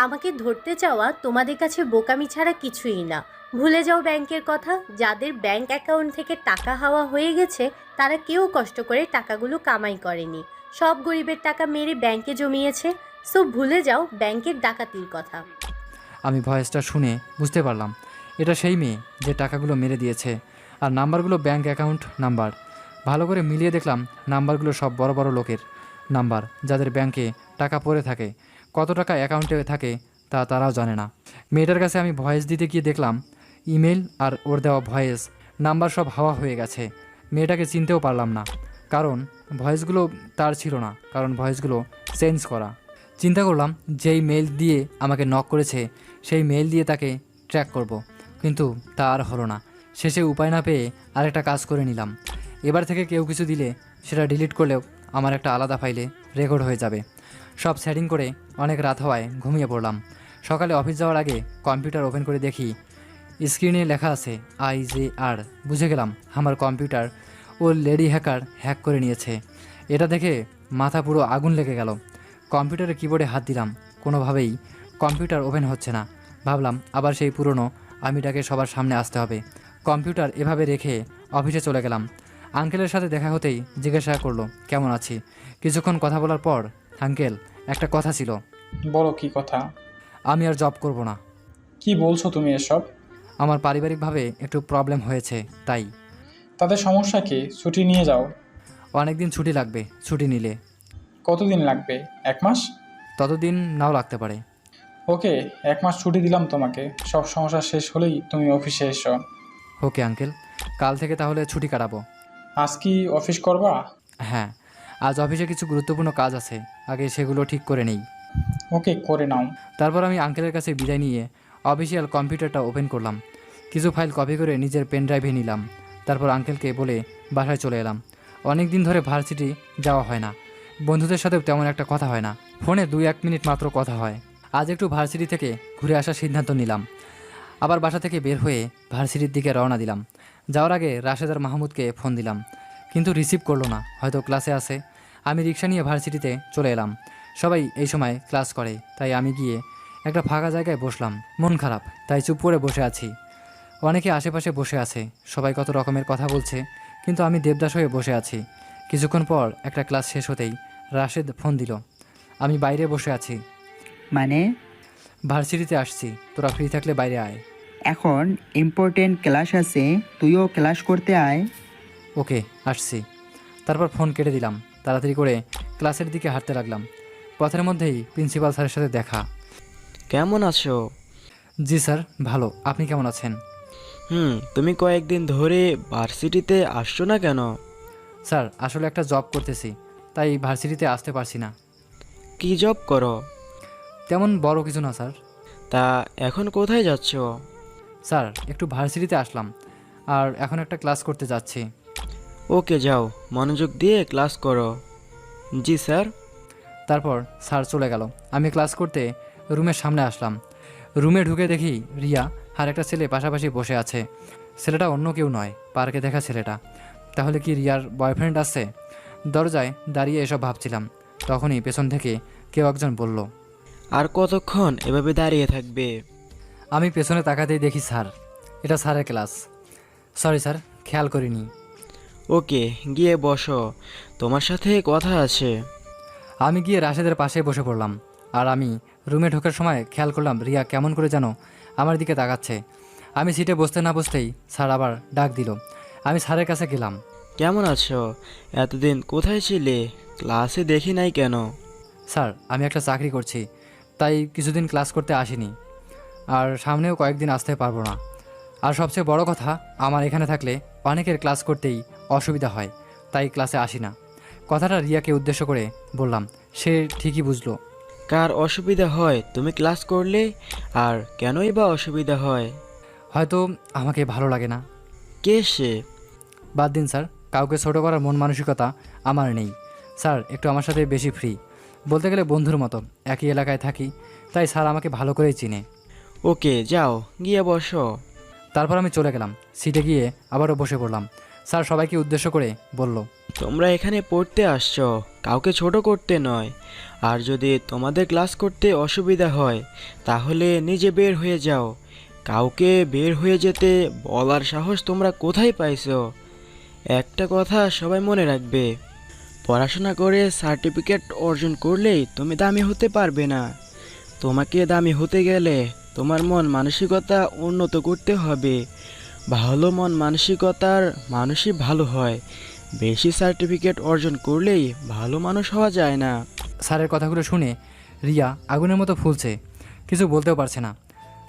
আমাকে ধরতে চাওয়া তোমাদের কাছে বোকামি ছাড়া কিছুই না। ভুলে যাও ব্যাংকের কথা। যাদের ব্যাংক অ্যাকাউন্ট থেকে টাকা হাওয়া হয়ে গেছে তারা কেউ কষ্ট করে টাকাগুলো কামাই করেনি, সব গরিবের টাকা মেরে ব্যাংকে জমিয়েছে। সো ভুলে যাও ব্যাংকের ডাকাতির কথা। আমি ভয়েসটা শুনে বুঝতে পারলাম এটা সেই মেয়ে যে টাকাগুলো মেরে দিয়েছে। আর নাম্বারগুলো ব্যাংক অ্যাকাউন্ট নাম্বার। ভালো করে মিলিয়ে দেখলাম নাম্বারগুলো সব বড় বড় লোকের নাম্বার, যাদের ব্যাংকে টাকা পড়ে থাকে। কত টাকা অ্যাকাউন্টে থাকে তা তারাও জানে না। মেয়েটার কাছে আমি ভয়েস দিতে গিয়ে দেখলাম ইমেল আর ওর দেওয়া ভয়েস নাম্বার সব হাওয়া হয়ে গেছে। মেয়েটাকে চিনতেও পারলাম না, কারণ ভয়েসগুলো তার ছিল না, কারণ ভয়েসগুলো চেঞ্জ করা। চিন্তা করলাম যেই মেল দিয়ে আমাকে নক করেছে সেই মেল দিয়ে তাকে ট্র্যাক করব, কিন্তু তা আর হলো না। শেষে উপায় না পেয়ে আরেকটা কাজ করে নিলাম। এবার থেকে কেউ কিছু দিলে সেটা ডিলিট করলেও আমার একটা আলাদা ফাইলে রেকর্ড হয়ে যাবে। সব সেটিং করে অনেক রাত হওয়ায় ঘুমিয়ে পড়লাম। সকালে অফিস যাওয়ার আগে কম্পিউটার ওপেন করে দেখি স্ক্রিনে লেখা আছে IJR। বুঝে গেলাম আমার কম্পিউটার ও লেডি হ্যাকার হ্যাক করে নিয়েছে। এটা দেখে মাথা পুরো আগুন লেগে গেল। কম্পিউটারের কিবোর্ডে হাত দিলাম, কোনোভাবেই কম্পিউটার ওপেন হচ্ছে না। ভাবলাম আবার সেই পুরনো আমিটাকে সবার সামনে আসতে হবে। কম্পিউটার এভাবে রেখে অফিসে চলে গেলাম। আঙ্কেলের সাথে দেখা হতেই জিজ্ঞাসা করলো কেমন আছি। কিছুক্ষণ কথা বলার পর, আঙ্কেল একটা কথা ছিল। বলো কি কথা? আমি আর জব করব না। কি বলছো তুমি এসব? আমার পারিবারিকভাবে একটু প্রবলেম হয়েছে, তাই। তাদের সমস্যা কি? ছুটি নিয়ে যাও। অনেক দিন ছুটি লাগবে। ছুটি নিলে কতদিন লাগবে? 1 মাস? ততদিন নাও লাগতে পারে। ওকে, 1 মাস ছুটি দিলাম তোমাকে। সব সমস্যা শেষ হলেই তুমি অফিসে এসো। ওকে আঙ্কেল, কাল থেকে তাহলে ছুটি কাটাবো। আজ কি অফিস করবা? হ্যাঁ, আজ অফিসে কিছু গুরুত্বপূর্ণ কাজ আছে, আগে সেগুলো ঠিক করে নেই। ওকে, করে নাও। তারপর আমি আঙ্কেলের কাছে বিদায় নিয়ে অফিসিয়াল কম্পিউটারটা ওপেন করলাম। কিছু ফাইল কপি করে নিজের পেন ড্রাইভে নিলাম। তারপর আঙ্কেলকে বলে বাসায় চলে এলাম। অনেক দিন ধরে ভার্সিটি যাওয়া হয় না, বন্ধুদের সাথেও তেমন একটা কথা হয় না। ফোনে 2-1 মিনিট মাত্র কথা হয়। আজ একটু ভার্সিটি থেকে ঘুরে আসার সিদ্ধান্ত নিলাম। আবার বাসা থেকে বের হয়ে ভার্সিটির দিকে রওনা দিলাম। যাওয়ার আগে রাশেদ আর মাহমুদকে ফোন দিলাম, কিন্তু রিসিভ করলো না, হয়তো ক্লাসে আছে। আমি রিক্সা নিয়ে ভার্সিটিতে চলে এলাম। সবাই এই সময় ক্লাস করে, তাই আমি গিয়ে একটা ফাঁকা জায়গায় বসলাম। মন খারাপ, তাই চুপ করে বসে আছি। অনেকে আশেপাশে বসে আছে, সবাই কত রকমের কথা বলছে, কিন্তু আমি দেবদাস হয়ে বসে আছি। কিছুক্ষণ পর একটা ক্লাস শেষ হতেই রাশেদ ফোন দিল। আমি বাইরে বসে আছি। মানে? ভার্সিটিতে আসছি, তোরা ফ্রি থাকলে বাইরে আয়। এখন ইম্পর্টেন্ট ক্লাস আছে, তুইও ক্লাস করতে আয়। ওকে, আসছি। তারপর ফোন কেটে দিলাম। তাড়াতাড়ি করে ক্লাসের দিকে হাঁটতে লাগলাম। পথের মধ্যেই প্রিন্সিপাল স্যারের সাথে দেখা। কেমন আছো? জি স্যার, ভালো। আপনি কেমন আছেন? তুমি কয়েকদিন ধরে ভার্সিটিতে আসছো না কেন? স্যার, আসলে একটা জব করতেছি, তাই ভার্সিটিতে আসতে পারছি না। কি জব করো? তেমন বড় কিছু না স্যার। তা এখন কোথায় যাচ্ছ? স্যার, একটু ভার্সিটিতে আসলাম, আর এখন একটা ক্লাস করতে যাচ্ছি। ওকে, যাও, মনোযোগ দিয়ে ক্লাস করো। জি স্যার। তারপর স্যার চলে গেল। আমি ক্লাস করতে রুমের সামনে আসলাম। রুমে ঢুকে দেখি রিয়া আর একটা ছেলে পাশাপাশি বসে আছে। ছেলেটা অন্য কেউ নয়, পার্কে দেখা ছেলেটা। তাহলে কি রিয়ার বয়ফ্রেন্ড আছে? দরজায় দাঁড়িয়ে এসব ভাবছিলাম, তখনই পেছন থেকে কেউ একজন বলল, আর কতক্ষণ এভাবে দাঁড়িয়ে থাকবে? আমি পেছনে তাকাতেই দেখি স্যার। এটা স্যারের ক্লাস। সরি স্যার, খেয়াল করিনি। ওকে, গিয়ে বসো, তোমার সাথে কথা আছে। আমি গিয়ে রাশেদের পাশে বসে পড়লাম। আর আমি রুমে ঢোকার সময় খেয়াল করলাম রিয়া কেমন করে যেন আমার দিকে তাকাচ্ছে। আমি সিটে বসতে না বসতেই স্যার আবার ডাক দিল। আমি স্যারের কাছে গেলাম। কেমন আছো? এতদিন কোথায় ছিলে? ক্লাসে দেখি নাই কেন? স্যার, আমি একটা চাকরি করছি, তাই কিছুদিন ক্লাস করতে আসিনি, আর সামনেও কয়েকদিন আসতে পারবো না। আর সবচেয়ে বড় কথা, আমার এখানে থাকলে অনেকের ক্লাস করতেই অসুবিধা হয়, তাই ক্লাসে আসি না। কথাটা রিয়াকে উদ্দেশ্য করে বললাম, সে ঠিকই বুঝলো। কার অসুবিধা হয় তুমি ক্লাস করলে? আর কেনই বা অসুবিধা হয়? হয়তো আমাকে ভালো লাগে না। কে সে? বাদ দিন স্যার, কাউকে ছোটো করার মন মানসিকতা আমার নেই। স্যার একটু আমার সাথে বেশি ফ্রি, বলতে গেলে বন্ধুর মতো, একই এলাকায় থাকি, তাই স্যার আমাকে ভালো করেই চিনে। ওকে, যাও গিয়ে বসো। তারপর আমি চলে গেলাম, সিটে গিয়ে আবারও বসে পড়লাম। স্যার সবাইকে উদ্দেশ্য করে বলল, তোমরা এখানে পড়তে আসছো, কাউকে ছোট করতে নয়। আর যদি তোমাদের ক্লাস করতে অসুবিধা হয় তাহলে নিজে বের হয়ে যাও। কাউকে বের হয়ে যেতে বলার সাহস তোমরা কোথায় পাইছো? একটা কথা সবাই মনে রাখবে, পড়াশোনা করে সার্টিফিকেট অর্জন করলেই তুমি দামি হতে পারবে না। তোমাকে দামি হতে গেলে তোমার মন মানসিকতা উন্নত করতে হবে। ভালো মন মানসিকতার মানুষই ভালো হয়। বেশি সার্টিফিকেট অর্জন করলেই ভালো মানুষ হওয়া যায় না। স্যারের কথাগুলো শুনে রিয়া আগুনের মতো ফুলছে, কিছু বলতেও পারছে না।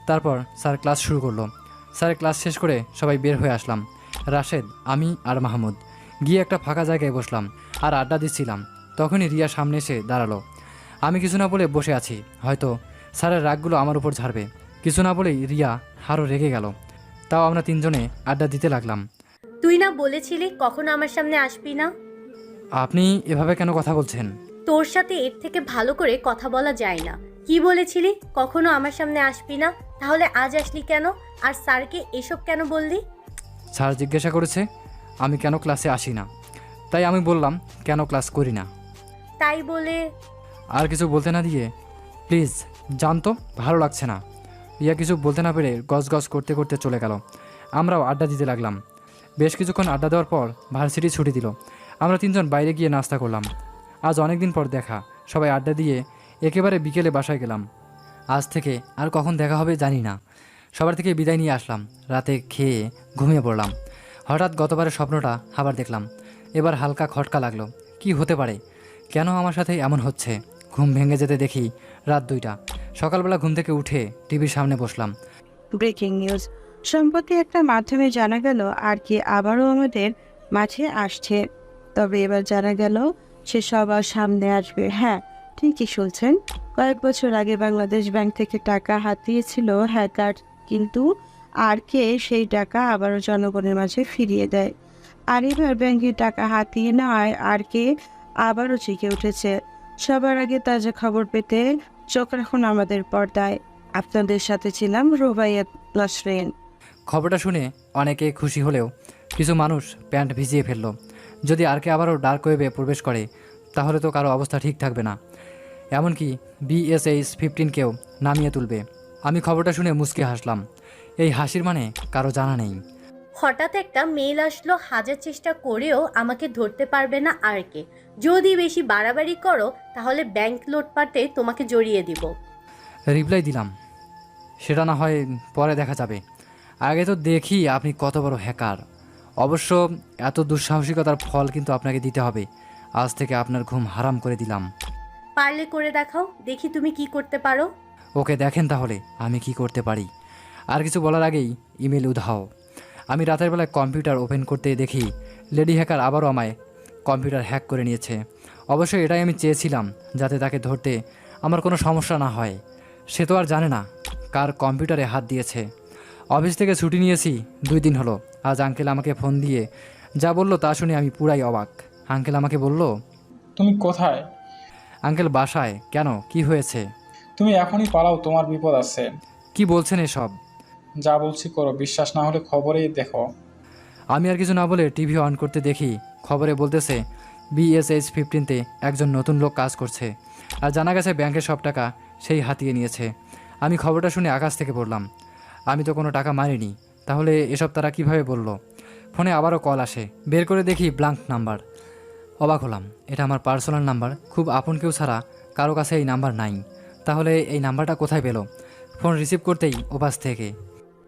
তারপর স্যার ক্লাস শুরু করলো। স্যারের ক্লাস শেষ করে সবাই বের হয়ে আসলাম। রাশেদ, আমি আর মাহমুদ গিয়ে একটা ফাঁকা জায়গায় বসলাম আর আড্ডা দিচ্ছিলাম। তখনই রিয়া সামনে এসে দাঁড়ালো। আমি কিছু না বলে বসে আছি, হয়তো স্যারের রাগগুলো আমার উপর ঝাড়বে। কিছু না বলেই রিয়া আরও রেগে গেল। তাও আমরা তিনজনে আড্ডা দিতে লাগলাম। তুই না বলেছিলি কখনো আমার সামনে আসবি না? আপনি এভাবে কেন কথা বলছেন? তোর সাথে এর থেকে ভালো করে কথা বলা যায় না। কি বলেছিলি কখনো আমার সামনে আসবি না? তাহলে আজ আসলি কেন? আর স্যারকে এসব কেন বললি? স্যার জিজ্ঞাসা করেছে আমি কেন ক্লাসে আসি না, তাই আমি বললাম কেন ক্লাস করি না। তাই বলে? আর কিছু বলতে না দিয়ে, প্লিজ জানতো, ভালো লাগছে না। রিয়া কিছু বলতে না পেরে গজ করতে করতে চলে গেল। আমরাও আড্ডা দিতে লাগলাম। বেশ কিছুক্ষণ আড্ডা দেওয়ার পর ভার্সিটি ছুটি দিল। আমরা তিনজন বাইরে গিয়ে নাস্তা করলাম। আজ অনেক দিন পর দেখা, সবাই আড্ডা দিয়ে একেবারে বিকেলে বাসায় গেলাম। আজ থেকে আর কখন দেখা হবে জানি না। সবার থেকে বিদায় নিয়ে আসলাম। রাতে খেয়ে ঘুমিয়ে পড়লাম। হঠাৎ গতবারের স্বপ্নটা আবার দেখলাম। এবার হালকা খটকা লাগলো। কি হতে পারে? কেন আমার সাথে এমন হচ্ছে? ঘুম ভেঙে যেতে দেখি রাত 2টা। সকালবেলা ঘুম থেকে উঠে টিভির সামনে বসলাম। ব্রেকিং নিউজ, সম্প্রতি একটা মাধ্যমে জানা গেল আর কি আবারও আমাদের মাঝে আসছে। তবে এবার জানা গেল সে সবার সামনে আসবে। হ্যাঁ, ঠিকই শুনছেন, কয়েক বছর আগে বাংলাদেশ ব্যাংক থেকে টাকা হাতিয়েছিল হ্যাকার, কিন্তু আর কে সেই টাকা আবারও জনগণের মাঝে ফিরিয়ে দেয়। আর এবার ব্যাংকের টাকা হাতিয়ে নেওয়ায় আর কে আবারও জেগে উঠেছে। সবার আগে তাজা খবর পেতে চোখ রাখুন আমাদের পর্দায়। আপনাদের সাথে ছিলাম রুবাইয়াত নাসরিন। খবরটা শুনে অনেকে খুশি হলেও কিছু মানুষ প্যান্ট ভিজিয়ে ফেললো। যদি আর কে আবারও ডার্ক ওয়েবে প্রবেশ করে তাহলে তো কারো অবস্থা ঠিক থাকবে না। এমনকি BSH-15কেও নামিয়ে তুলবে। আমি খবরটা শুনে মুচকে হাসলাম। এই হাসির মানে কারো জানা নেই। হঠাৎ একটা মেল আসলো, হাজার চেষ্টা করেও আমাকে ধরতে পারবে না আর কে। যদি বেশি বাড়াবাড়ি করো তাহলে ব্যাংক লুটপাটে তোমাকে জড়িয়ে দিব। রিপ্লাই দিলাম, সেটা না হয় পরে দেখা যাবে। আগে তো দেখি আপনি কত বড় হ্যাকার। অবশ্য এত দুঃসাহসিকতার ফল কিন্তু আপনাকে দিতে হবে। আজ থেকে আপনার ঘুম হারাম করে দিলাম। পারলে করে দেখাও, দেখি তুমি কি করতে পারো। ওকে, দেখেন তাহলে আমি কি করতে পারি। আর কিছু বলার আগেই ইমেল উধাও। আমি রাতের বেলায় কম্পিউটার ওপেন করতে দেখি লেডি হ্যাকার আবারও আমায় কম্পিউটার হ্যাক করে নিয়েছে। অবশ্যই এটাই আমি চেয়েছিলাম, যাতে তাকে ধরতে আমার কোনো সমস্যা না হয়। সে তো আর জানে না কার কম্পিউটারে হাত দিয়েছে। অফিস থেকে ছুটি নিয়েছি 2 দিন হলো। আজ আঙ্কেল আমাকে ফোন দিয়ে যা বললো তা শুনে আমি পুরাই অবাক। আঙ্কেল আমাকে বলল, তুমি কোথায়? আঙ্কেল বাসায়। কেন, কি হয়েছে? তুমি এখনই পালাও, তোমার বিপদ আছে। কি বলছেন এসব? যা বলছি করো, বিশ্বাস না হলে খবরেই দেখো। আমি আর কিছু না বলে টিভি অন করতে দেখি খবরে বলতেছে BSH-15তে একজন নতুন লোক কাজ করছে। আর জানা গেছে ব্যাংকের সব টাকা সেই হাতিয়ে নিয়েছে। আমি খবরটা শুনে আকাশ থেকে পড়লাম। আমি তো কোনো টাকা মারিনি, তাহলে এসব তারা কিভাবে বলল? ফোনে আবারও কল আসে। বের করে দেখি ব্ল্যাঙ্ক নাম্বার। অবাক হলাম, এটা আমার পার্সোনাল নাম্বার। খুব আপন কেউ ছাড়া কারো কাছে এই নাম্বার নাই। তাহলে এই নাম্বারটা কোথায় পেল? ফোন রিসিভ করতেই ওপাশ থেকে,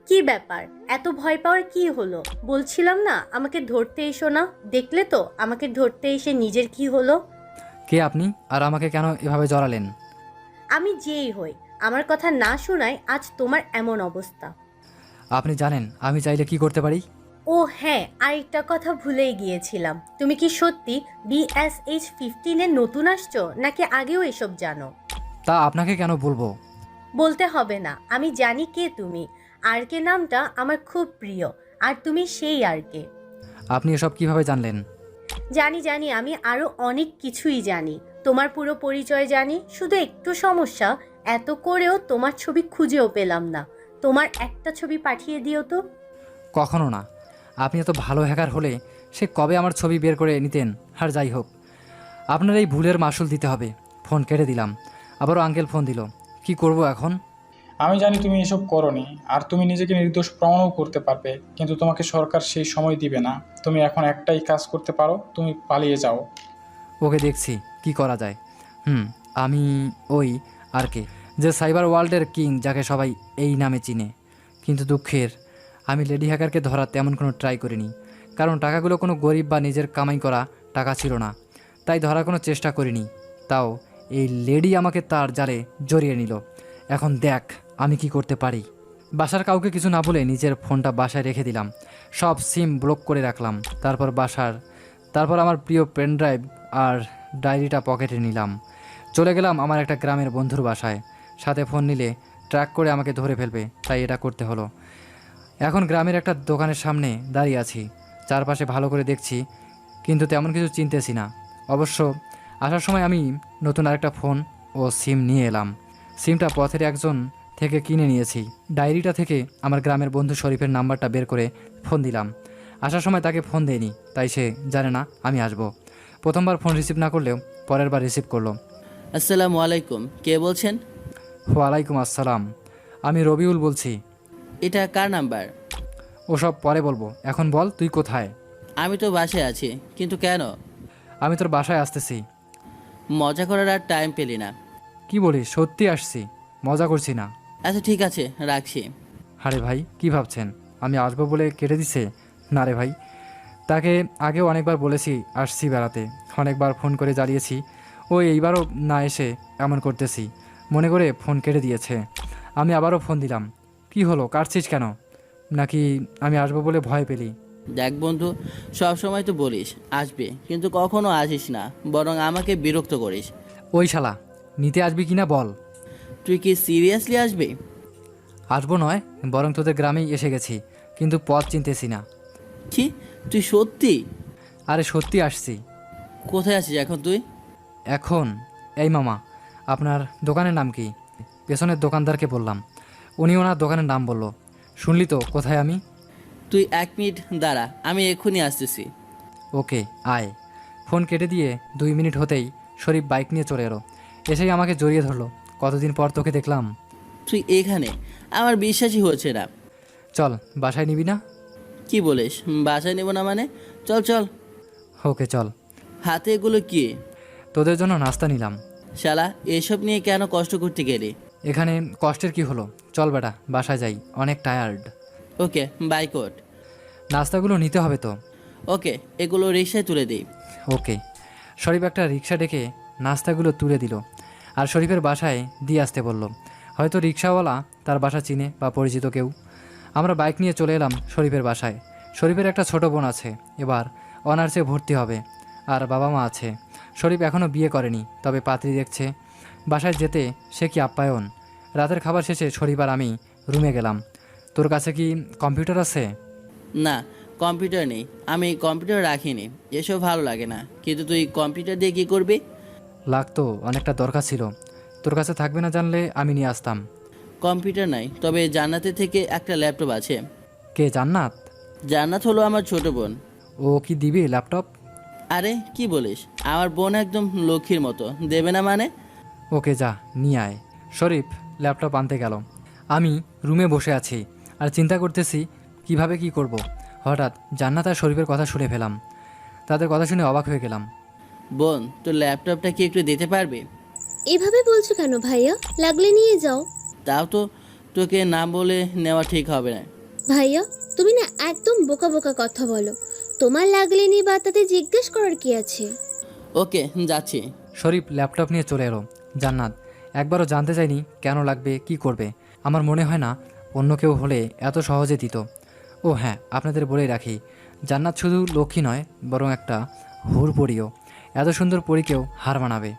কি ব্যাপার, এত ভয় পাওয়ার কি হলো? বলছিলাম না আমাকে ধরতে এসো না। দেখলে তো আমাকে ধরতে এসে নিজের কি হলো। কে আপনি? আর আমাকে কেন এভাবে জড়ালেন? আমি যেই হই, আমার কথা না শোনায় আজ তোমার এমন অবস্থা। আপনি জানেন আমি চাইলে কি করতে পারি? ও হ্যাঁ, আরেকটা কথা ভুলেই গিয়েছিলাম। তুমি কি সত্যি BSH-15-এ নতুন আসছো নাকি আগেও এসব জানো? তা আপনাকে কেন বলবো? বলতে হবে না, আমি জানি কে তুমি। আর কে নামটা আমার খুব প্রিয়, আর তুমি সেই আর কে। আপনি এসব কিভাবে জানলেন? জানি জানি, আমি আরও অনেক কিছুই জানি। তোমার পুরো পরিচয় জানি। শুধু একটু সমস্যা, এত করেও তোমার ছবি খুঁজেও পেলাম না। তোমার একটা ছবি পাঠিয়ে দিও তো। কখনো না। আপনি এত ভালো হ্যাকার হলে সে কবে আমার ছবি বের করে নিতেন। আর যাই হোক, আপনার এই ভুলের মাসুল দিতে হবে। ফোন কেটে দিলাম। আবারও আঙ্কেল ফোন দিল। কি করব এখন? আমি জানি তুমি এসব করোনি, আর তুমি নিজেকে নির্দোষ প্রমাণও করতে পারবে, কিন্তু তোমাকে সরকার সেই সময় দিবে না। তুমি এখন একটাই কাজ করতে পারো, তুমি পালিয়ে যাও। ওকে, দেখছি কি করা যায়। আমি ওই আর কে, যে সাইবার ওয়ার্ল্ডের কিং, যাকে সবাই এই নামে চিনে। কিন্তু দুঃখের, আমি লেডি হ্যাকারকে ধরার তেমন কোনো ট্রাই করিনি, কারণ টাকাগুলো কোনো গরিব বা নিজের কামাই করা টাকা ছিল না, তাই ধরার কোনো চেষ্টা করিনি। তাও এই লেডি আমাকে তার জালে জড়িয়ে নিল। এখন দেখ আমি কি করতে পারি। বাসার কাউকে কিছু না বলে নিজের ফোনটা বাসায় রেখে দিলাম। সব সিম ব্লক করে রাখলাম। তারপর আমার প্রিয় পেনড্রাইভ আর ডায়েরিটা পকেটে নিলাম। চলে গেলাম আমার একটা গ্রামের বন্ধুর বাসায়। সাথে ফোন নিলে ট্র্যাক করে আমাকে ধরে ফেলবে, তাই এটা করতে হলো। এখন গ্রামের একটা দোকানের সামনে দাঁড়িয়ে আছি। চারপাশে ভালো করে দেখছি, কিন্তু তেমন কিছু চিনতেছি না। অবশ্য আসার সময় আমি নতুন আরেকটা ফোন ও সিম নিয়ে এলাম। সিমটা পথের একজন থেকে কিনে নিয়েছি। ডায়েরিটা থেকে আমার গ্রামের বন্ধু শরীফের নাম্বারটা বের করে ফোন দিলাম। আসার সময় তাকে ফোন দেয়নি, তাই সে জানে না আমি আসব। প্রথমবার ফোন রিসিভ না করলেও পরের বার রিসিভ করলো। আসসালামু আলাইকুম, কে বলছেন? ওয়ালাইকুম আসসালাম, আমি রবিউল বলছি। এটা কার নাম্বার? ওসব পরে বলবো, এখন বল তুই কোথায়? আমি তো বাসায় আছি, কিন্তু কেন? আমি তোর বাসায় আসতেছি। মজা করার আর টাইম পেলি না? কি বলিস, সত্যি আসছি, মজা করছি না। আচ্ছা ঠিক আছে, রাখছি। আরে ভাই, কি ভাবছেন আমি আসবো বলে কেটে দিছে? না রে ভাই, তাকে আগেও অনেকবার বলেছি আসছি বেড়াতে, অনেকবার ফোন করে জ্বালিয়েছি। ও এইবারও না এসে এমন করতেছি মনে করে ফোন কেটে দিয়েছে। আমি আবারও ফোন দিলাম। কি হলো, কাটছিস কেন? নাকি আমি আসবো বলে ভয় পেলি? দেখ বন্ধু, সব সময় তো বলিস আসবে, কিন্তু কখনো আসিস না, বরং আমাকে বিরক্ত করিস। ওই শালা, নিতে আসবি কিনা বল। তুই কি সিরিয়াসলি আসবি? আসবো নয়, বরং তোদের গ্রামেই এসে গেছি, কিন্তু পথ চিনতেছি না। কি, তুই সত্যি? আরে সত্যি আসছি। কোথায় আছিস এখন তুই? এখন এই মামা, আপনার দোকানের নাম কি? পেছনের দোকানদারকে বললাম, উনি ওনার দোকানের নাম বলল। শুনলি তো কোথায় আমি? তুই 1 মিনিট দাঁড়া, আমি এক্ষুনি আসতেছি। ওকে, আয়। ফোন কেটে দিয়ে 2 মিনিট হতেই শরীফ বাইক নিয়ে চলে এলো। এসেই আমাকে জড়িয়ে ধরলো। কতদিন পর তোকে দেখলাম। তুই এখানে? আমার বিশ্বাসই হচ্ছে না। চল, বাসায় নিবি না? কি বলিস, বাসায় নেব না মানে? চল চল। ওকে চল। হাতে এগুলো কি? তোদের জন্য নাস্তা নিলাম। শালা, এসব নিয়ে কেন কষ্ট করতে গেলি? এখানে কষ্টের কি হলো, চল বেটা বাসায় যাই, অনেক টায়ার্ড। ওকে, বাইকট। নাস্তাগুলো নিতে হবে তো। ওকে, এগুলো রিক্সায় তুলে দিই। ওকে। শরীফ একটা রিক্সা ডেকে নাস্তাগুলো তুলে দিল আর শরীফের বাসায় দিয়ে আসতে বলল। হয়তো রিক্সাওয়ালা তার বাসা চিনে বা পরিচিত কেউ। আমরা বাইক নিয়ে চলে এলাম শরীফের বাসায়। শরীফের একটা ছোট বোন আছে, এবার অনার্সে ভর্তি হবে, আর বাবা মা আছে। শরীফ এখনও বিয়ে করেনি, তবে পাত্রী দেখছে। বাসায় যেতে সে কি আপ্যায়ন। রাতের খাবার শেষে শরীফ আর আমি রুমে গেলাম। তোর কাছে কি কম্পিউটার আছে? না, কম্পিউটার নেই, আমি কম্পিউটার রাখিনি, এসব ভালো লাগে না। কিন্তু তুই কম্পিউটার দিয়ে কী করবি? লাগতো, অনেকটা দরকার ছিল। তোর কাছে থাকবে না জানলে আমি নিয়ে আসতাম। কম্পিউটার নাই, তবে জান্নাতের থেকে একটা ল্যাপটপ আছে। কে জান্নাত? জান্নাত হলো আমার ছোট বোন। ও কি দিবে ল্যাপটপ? আরে কি বলিস, আমার বোন একদম লক্ষ্মীর মতো, দেবে না মানে? ওকে যা, নিয়ে আয়। শরীফ ল্যাপটপ আনতে গেল। আমি রুমে বসে আছি আর চিন্তা করতেছি কিভাবে কি করব। হঠাৎ জান্নাত আর শরীফের কথা শুনে ফেলাম। তাদের কথা শুনে অবাক হয়ে গেলাম। বোন, তোর ল্যাপটপটা কি একটু দিতে পারবি? এভাবে বলছো কেন ভাইয়া? লাগলে নিয়ে যাও। তাও তো তোকে না বলে নেওয়া ঠিক হবে না। ভাইয়া, তুমি না একদম বোকা বোকা কথা বলো। তোমার লাগলে নি বা তাতে জিজ্ঞেস করার কি আছে? ওকে, যাচ্ছি। শরীফ ল্যাপটপ নিয়ে চলে এলো। জান্নাত একবারও জানতে চাইনি কেন লাগবে, কি করবে। আমার মনে হয় না অন্য কেউ হলে এত সহজে দিত। ও হ্যাঁ, আপনাদের বলেই রাখি, জান্নাত শুধু লক্ষ্মী নয়, বরং একটা হুর পরিও। এত সুন্দর পরীকেও হার মানাবে।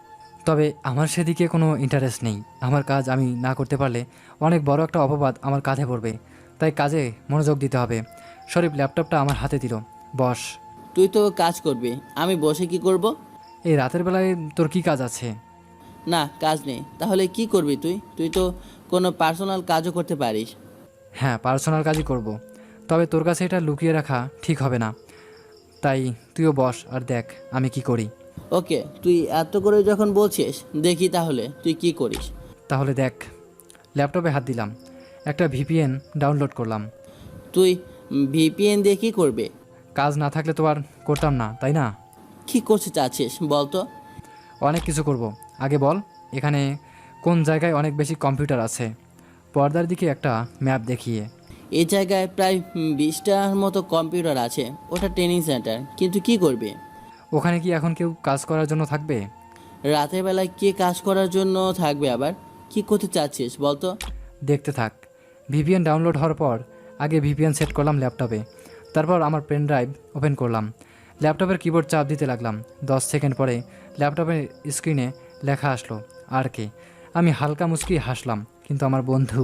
তবে আমার সেদিকে কোনো ইন্টারেস্ট নেই। আমার কাজ আমি না করতে পারলে অনেক বড় একটা অপবাদ আমার কাঁধে পড়বে। তাই কাজে মনোযোগ দিতে হবে। শরীফ ল্যাপটপটা আমার হাতে দিল। বস। তুই তো কাজ করবি, আমি বসে কি করব? এই রাতের বেলায় তোর কি কাজ আছে? না, কাজ নেই। তাহলে কি করবি তুই? তুই তো কোনো পার্সোনাল কাজও করতে পারিস। হ্যাঁ, পার্সোনাল কাজই করব। তবে তোর কাছে এটা লুকিয়ে রাখা ঠিক হবে না। তাই তুইও বস আর দেখ আমি কি করি। ওকে, তুই এত করে যখন বলছিস, দেখি তাহলে তুই কি করিস। তাহলে দেখ। ল্যাপটপে হাত দিলাম, একটা ভিপিএন ডাউনলোড করলাম। তুই ভিপিএন দিয়ে কী করবে? কাজ না থাকলে তো আর করতাম না, তাই না? কী করতে চাচ্ছিস বল তো? অনেক কিছু করব। আগে বল, এখানে কোন জায়গায় অনেক বেশি কম্পিউটার আছে? পর্দার দিকে একটা ম্যাপ দেখিয়ে। এই জায়গায় প্রায় 20টার মতো কম্পিউটার আছে। ওটা ট্রেনিং সেন্টার। কিন্তু কি করবে? ওখানে কি এখন কেউ কাজ করার জন্য থাকবে? রাতের বেলায় কে কাজ করার জন্য থাকবে আবার? কি করতে চাচ্ছিস বল তো? দেখতে থাক। ভিপিএন ডাউনলোড হওয়ার পর আগে ভিপিএন সেট করলাম ল্যাপটপে। তারপর আমার পেন ড্রাইভ ওপেন করলাম। ল্যাপটপের কিবোর্ড চাপ দিতে লাগলাম। 10 সেকেন্ড পরে ল্যাপটপের স্ক্রিনে লেখা আসলো আর কে। আমি হালকা মুচকি হাসলাম, কিন্তু আমার বন্ধু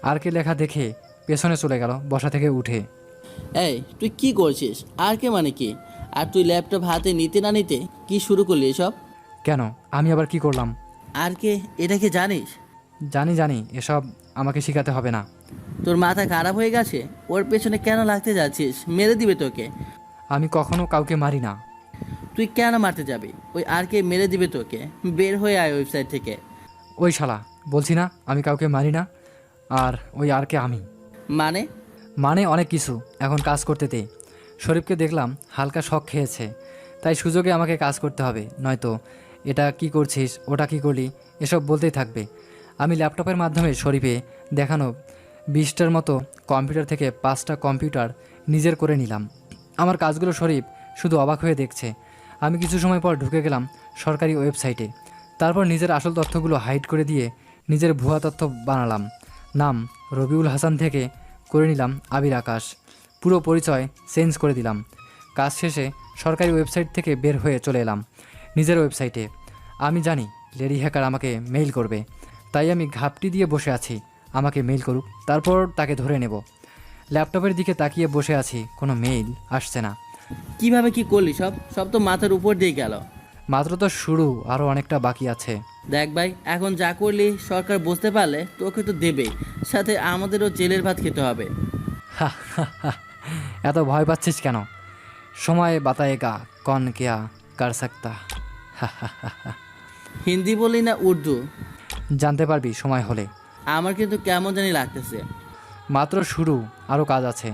আর কে লেখা দেখে পেছনে চলে গেল বসা থেকে উঠে। এই, তুই কি করছিস? আর কে মানে কি? আর তুই ল্যাপটপ হাতে নিতে না নিতে কি শুরু করলি এসব? কেন, আমি আবার কি করলাম? আর কে, এটা কি জানিস? জানি, এসব আমাকে শেখাতে হবে না। তোর মাথা খারাপ হয়ে গেছে? ওর পেছনে কেন লাগতে যাচ্ছিস? মেরে দিবে তোকে। আমি কখনো কাউকে মারি না। তুই কেন মারতে যাবি? ওই আর কে মেরে দিবে তোকে। বের হয়ে আয় ওয়েবসাইট থেকে। ওই শালা, বলছি না আমি কাউকে মারি না। আর ওই আর কে আমি। মানে অনেক কিছু। এখন কাজ করতে দে। শরীফকে দেখলাম হালকা শক খেয়েছে, তাই সুযোগে আমাকে কাজ করতে হবে, নয়তো এটা কি করছিস, ওটা কি করলি, এসব বলতেই থাকবে। আমি ল্যাপটপের মাধ্যমে শরীফে দেখানো 20টার মতো কম্পিউটার থেকে 5টা কম্পিউটার নিজের করে নিলাম। আমার কাজগুলো শরীফ শুধু অবাক হয়ে দেখছে। আমি কিছু সময় পর ঢুকে গেলাম সরকারি ওয়েবসাইটে। তারপর নিজের আসল তথ্যগুলো হাইড করে দিয়ে নিজের ভুয়া তথ্য বানালাম। নাম রবিউল হাসান থেকে করে নিলাম আবির আকাশ। পুরো পরিচয় চেঞ্জ করে দিলাম। কাজ শেষে সরকারি ওয়েবসাইট থেকে বের হয়ে চলে এলাম নিজের ওয়েবসাইটে। আমি জানি লেডি হ্যাকার আমাকে মেইল করবে, তাই আমি ঘাপটি দিয়ে বসে আছি। আমাকে মেইল করুক, তারপর তাকে ধরে নেব। ল্যাপটপের দিকে তাকিয়ে বসে আছি, কোনো মেইল আসছে না। কিভাবে কি করলি? সব তো মাথার উপর দিয়ে গেল। মাত্র তো শুরু, আরও অনেকটা বাকি আছে। দেখ ভাই, এখন যা করলি সরকার বুঝতে পারলে তোকে তো দেবেই, সাথে আমাদেরও জেলের ভাত খেতে হবে। এত ভয় পাচ্ছিস কেন? সময় বাতায়েগা কন কেয়া কর সকতা। হিন্দি বলি না উর্দু? জানতে পারবি সময় হলে। আমার কিন্তু কেমন জানি লাগতেছে। মাত্র শুরু, আরও কাজ আছে।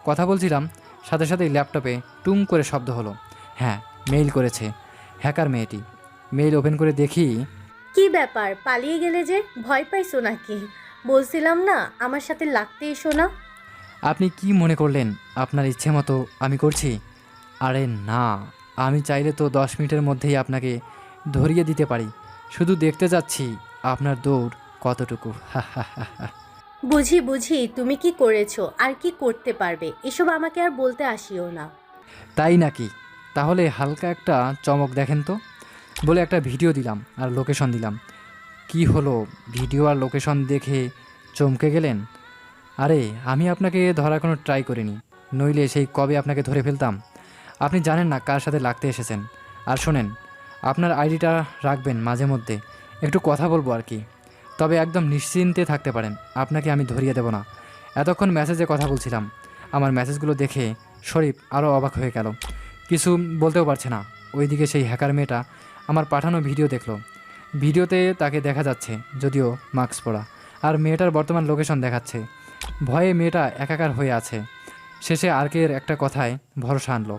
কথা বলছিলাম, সাথে সাথেই ল্যাপটপে টুং করে শব্দ হলো। হ্যাঁ, মেইল করেছে হ্যাকার মেয়েটি। মেইল ওপেন করে দেখি। কি ব্যাপার, পালিয়ে গেলে যে? ভয় পাইছো নাকি? বলছিলাম না আমার সাথে লাগতে এসো না। আপনি কি মনে করলেন আপনার ইচ্ছে মতো আমি করছি? আরে না, আমি চাইলে তো 10 মিনিটের মধ্যেই আপনাকে ধরিয়ে দিতে পারি। শুধু দেখতে যাচ্ছি আপনার দৌড় কতটুকু। বুঝি তুমি কি করেছো আর কি করতে পারবে, এসব আমাকে আর বলতে আসিও না। তাই নাকি? তাহলে হালকা একটা চমক দেখেন তো, বলে একটা ভিডিও দিলাম আর লোকেশন দিলাম। কি হলো, ভিডিও আর লোকেশন দেখে চমকে গেলেন? আরে আমি আপনাকে ধরার কোনো ট্রাই করিনি, নইলে সেই কবে আপনাকে ধরে ফেলতাম। আপনি জানেন না কার সাথে লাগতে এসেছেন। আর শোনেন, আপনার আইডিটা রাখবেন, মাঝে মধ্যে একটু কথা বলবো আর কি। তবে একদম নিশ্চিন্তে থাকতে পারেন, আপনাকে আমি ধরিয়ে দেব না। এতক্ষণ মেসেজে কথা বলছিলাম। আমার মেসেজগুলো দেখে শরীফ আরও অবাক হয়ে গেল, কিছু বলতেও পারছে না। ওইদিকে সেই হ্যাকার মেয়েটা আমার পাঠানো ভিডিও দেখলো। ভিডিওতে তাকে দেখা যাচ্ছে, যদিও মাস্ক পরা, আর মেয়েটার বর্তমান লোকেশন দেখাচ্ছে। ভয়ে মেয়েটা একাকার হয়ে আছে। শেষে আরকের একটা কথায় ভরসা আনলো,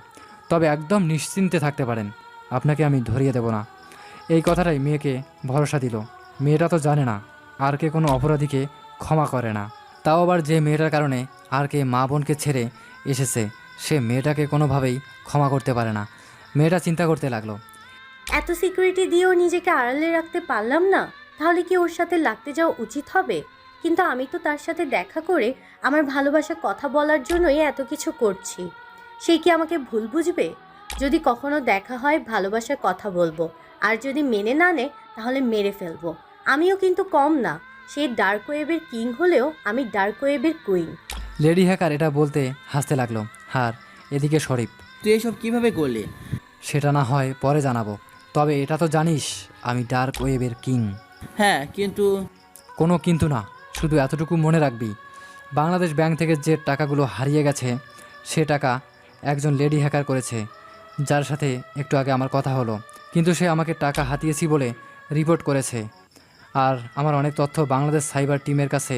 তবে একদম নিশ্চিন্তে থাকতে পারেন, আপনাকে আমি ধরিয়ে দেব না। এই কথাটাই মেয়েকে ভরসা দিল। মেয়েটা তো জানে না আরকে কোনো অপরাধীকে ক্ষমা করে না। তাও আবার যে মেয়েটার কারণে আরকে মা বোনকে ছেড়ে এসেছে, সে মেয়েটাকে কোনোভাবেই ক্ষমা করতে পারে না। মেয়েটা চিন্তা করতে লাগলো, এত সিকিউরিটি দিয়েও নিজেকে আড়ালে রাখতে পারলাম না, তাহলে কি ওর সাথে লাগতে যাওয়া উচিত হবে? কিন্তু আমি তো তার সাথে দেখা করে আমার ভালোবাসার কথা বলার জন্যই এত কিছু করছি। সে কি আমাকে ভুল বুঝবে? যদি কখনো দেখা হয় ভালোবাসার কথা বলবো, আর যদি মেনে না নেয় তাহলে মেরে ফেলবো। আমিও কিন্তু কম না, সে ডার্ক ওয়েবের কিং হলেও আমি ডার্ক ওয়েবের কুইন। লেডি হ্যাকার এটা বলতে হাসতে লাগলো। আর এদিকে শরীফ, তুই এসব কিভাবে করলি? সেটা না হয় পরে জানাবো, তবে এটা তো জানিস আমি ডার্ক ওয়েবের কিং। হ্যাঁ, কিন্তু কোনো কিন্তু না, শুধু এতটুকু মনে রাখবি, বাংলাদেশ ব্যাংক থেকে যে টাকাগুলো হারিয়ে গেছে সে টাকা একজন লেডি হ্যাকার করেছে, যার সাথে একটু আগে আমার কথা হলো। কিন্তু সে আমাকে টাকা হাতিয়েছি বলে রিপোর্ট করেছে। আর আমার অনেক তথ্য বাংলাদেশ সাইবার টিমের কাছে